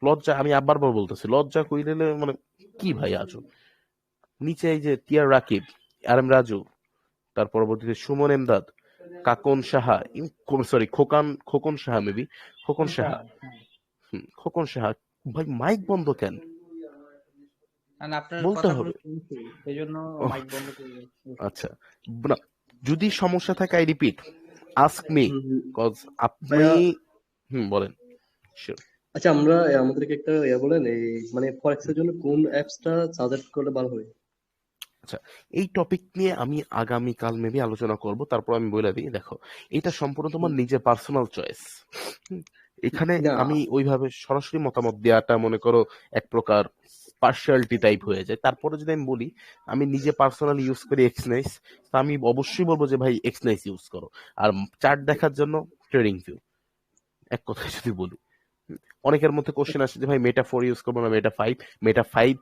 লজ্জা, আমি আবার বলতেছি, লজ্জা কইলে মানে কি ভাই আজও। নিচে এই যে টিয়ার রাকিব, আর এম রাজু, তার পরবর্তীতে সুমন এমদাদ, কাকন সাহা, খোকন সাহা, মেবি খোকন সাহা, খোকন সাহা। ভাই মাইক বন্ধ কেন? কারণ আপনার বলতে কথাগুলো হবে। শুনছি সেই জন্য ওহ, মাইক বন্ধ করে দিয়েছি। আচ্ছা, না, যদি সমস্যা থাকে I repeat, ask me, cause আপনি ভাইয়া বলেন। Sure. আচ্ছা আমরা আমাদেরকে একটা বলেন এই মানে ফরেক্সের জন্য কোন অ্যাপসটা সাজেস্ট করলে ভালো হয়? আচ্ছা, এই টপিক নিয়ে আমি আগামীকাল মেবি আলোচনা করব। তারপর আমি বলে দিই, দেখো এটা সম্পূর্ণ তোমার নিজের পার্সোনাল চয়েস। এখানে না আমি ওইভাবে সরাসরি মতামত দেওয়াটা মনে করো এক প্রকার পার্সিয়ালিটি টাইপ হয়ে যায়। তারপরে যদি আমি বলি আমি নিজে পার্সোনালি ইউজ করি এক্সনাইস, তা আমি অবশ্যই বলবো যে ভাই এক্সনাইস ইউজ করো। আর চার্ট দেখার জন্য ট্রেডিং ভিউ, এক কথায় যদি বলি। অনেকের মধ্যে কোশ্চেন আসে যে ভাই মেটা 4 ইউজ করবো না মেটা 5। মেটা 5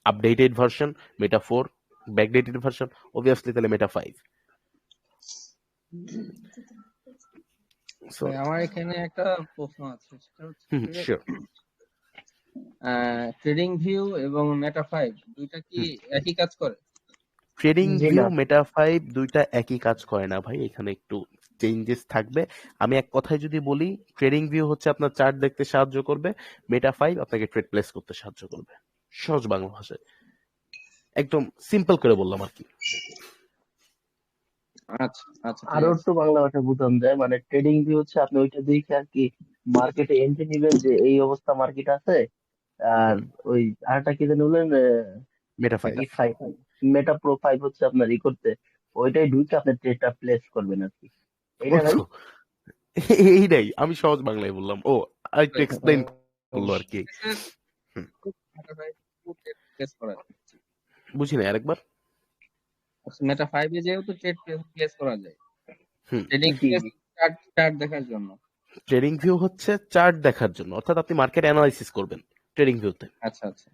আপডেটেড ভার্সন, মেটা 4 ব্যাকডেটেড ভার্সন, অবভিয়াসলি তাহলে মেটা 5। সো আমার এখানে একটা প্রশ্ন আছে, সেটা হচ্ছে যে শিওর। ট্রেডিং ভিউ এবং মেটা 5 দুইটা কি একই কাজ করে? ট্রেডিং জি ভিউ না মেটা 5 দুইটা একই কাজ করে না ভাই, এখানে একটু চেঞ্জেস থাকবে। আমি এক কথায় যদি বলি, ট্রেডিং ভিউ হচ্ছে আপনার চার্ট দেখতে সাহায্য করবে, মেটা 5 আপনাকে ট্রেড প্লেস করতে সাহায্য করবে। সহজ বাংলা ভাষায় একদম সিম্পল করে বললাম আর কি। আচ্ছা আচ্ছা, ঠিক আরো আছে। একটু বাংলা ভাষা বোঝানো যায়, মানে ট্রেডিং ভিউ হচ্ছে আপনি ওইটা দেখে আর কি মার্কেটে এন্ট্রি নিবেন যে এই অবস্থা মার্কেট আছে। আর ওই আরেকটা কি জানি বললেন, মেটা 5 ই ফাইভ, মেটা প্রো 5 হচ্ছে আপনার ই করতে, ওইটাই ঢুকে আপনি ট্রেডটা প্লেস করবেন আর কি। ওই এইটা ভাই। তো এইটাই আমি সহজ বাংলায় বললাম। ও আর একটু এক্সপ্লেইন করলো আর কি। হুম, মেটা 5 প্লেস করা যায়। বুঝি না আরেকবার। মেটা 5 এ যেহেতু ট্রেড প্লেস করা যায়, হুম, ট্রেডিং জি প্লেস জি চার্ট দেখার জন্য। ট্রেডিং ভিউ হচ্ছে চার্ট দেখার জন্য, অর্থাৎ আপনি মার্কেট অ্যানালাইসিস করবেন ট্রেডিং ভিউতে। আচ্ছা আচ্ছা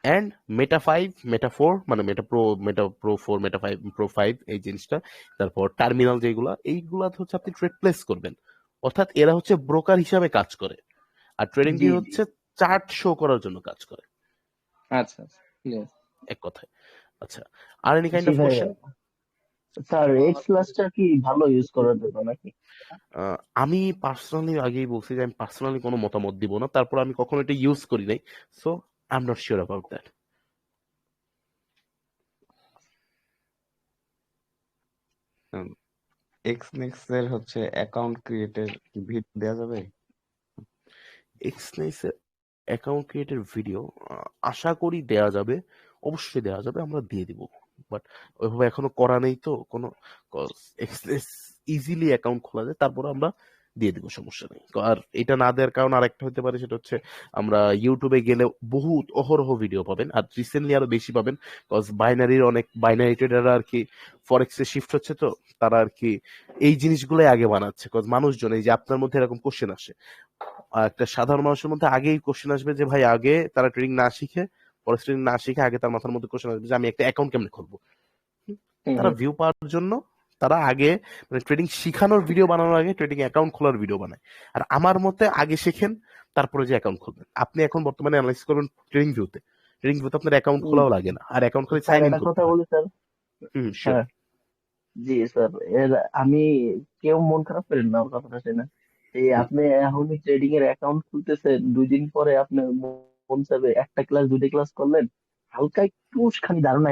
অ্যান্ড মেটা 5 মেটা 4 মানে মেটা প্রো 4 মেটা 5 প্রো 5 এই জিনিসটা, তারপর টার্মিনাল যেগুলা, এইগুলা হচ্ছে আপনি ট্রেড প্লেস করবেন। অর্থাৎ এরা হচ্ছে ব্রোকার হিসাবে কাজ করে, আর ট্রেডিং জি ভিউ জি হচ্ছে চার্ট শো করার জন্য কাজ করে, আচ্ছা আচ্ছা, ক্লিয়ার। এক কথায়। আচ্ছা, আর এনি কাইন্ড জি অফ ভাই। কোশ্চেন? স্যার এক্স প্লাসটা কি ভালো ইউজ করার জন্য নাকি? আমি পার্সোনালি আগেই বলছি যে আমি পার্সোনালি কোনো মতামত দিব না, তারপর আমি কখনো এটা ইউজ করি নাই, so I am not sure about that. এক্সনেক্স এর হচ্ছে অ্যাকাউন্ট ক্রিয়েটের ভিডিও দেওয়া যাবে? এক্সনাইসের অ্যাকাউন্ট ক্রিয়েটের ভিডিও আশা করি দেয়া যাবে, অবশ্যই দেওয়া যাবে, আমরা দিয়ে দিব। বাট ওইভাবে এখনো করা নেই তো কোনো, এক্সনাইস ইজিলি অ্যাকাউন্ট খোলা যায়, তারপর আমরা দিয়ে দিব, সমস্যা নেই। আর এটা না দেওয়ার কারণ আরেকটা হতে পারে, সেটা হচ্ছে আমরা ইউটিউবে গেলে বহুত অহরহ ভিডিও পাবেন, আর রিসেন্টলি আরো বেশি পাবেন, কজ বাইনারি ট্রেডাররা আর কি ফরেক্সে শিফট হচ্ছে, তো তারা আর কি এই জিনিসগুলোই আগে বানাচ্ছে। কজ মানুষজন, এই যে আপনার মধ্যে এরকম কোশ্চেন আসে, একটা সাধারণ মানুষের মধ্যে আগেই কোশ্চেন আসবে যে ভাই আগে তারা ট্রেডিং না শিখে, ফরেক্স ট্রেডিং না শিখে আগে তার মাথার মধ্যে কোশ্চেন আসবে যে আমি একটা অ্যাকাউন্ট কেমনে খুলবো। হুম তারা হুম ভিউ পাওয়ার জন্য তারা আগে মানে ট্রেডিং শিখানোর ভিডিও বানানোর আগে ট্রেডিং অ্যাকাউন্ট খোলার ভিডিও বানায়। আর আমার মতে আগে শেখেন, তারপরে যে অ্যাকাউন্ট খুলবেন। আপনি এখন বর্তমানে অ্যানালাইসিস করবেন ট্রেডিং ভিউতে। ট্রেডিং ভিউতে আপনার অ্যাকাউন্ট হুম, খোলাও লাগে না, আর অ্যাকাউন্ট খুলে স্যার সাইন ইন একটা করতে কথা হয়। বলি স্যার। শিওর। হ্যাঁ, জি স্যার, এর আমি কেউ মন খারাপ করেন না, ওর কথাটা শুনে। এই আপনি এখনই ট্রেডিং এর অ্যাকাউন্ট খুলতেছেন, 2 দিন পরে আপনার মন চাবে একটা ক্লাস 2টা ক্লাস করলেন, হালকা একটু খানি ধারণা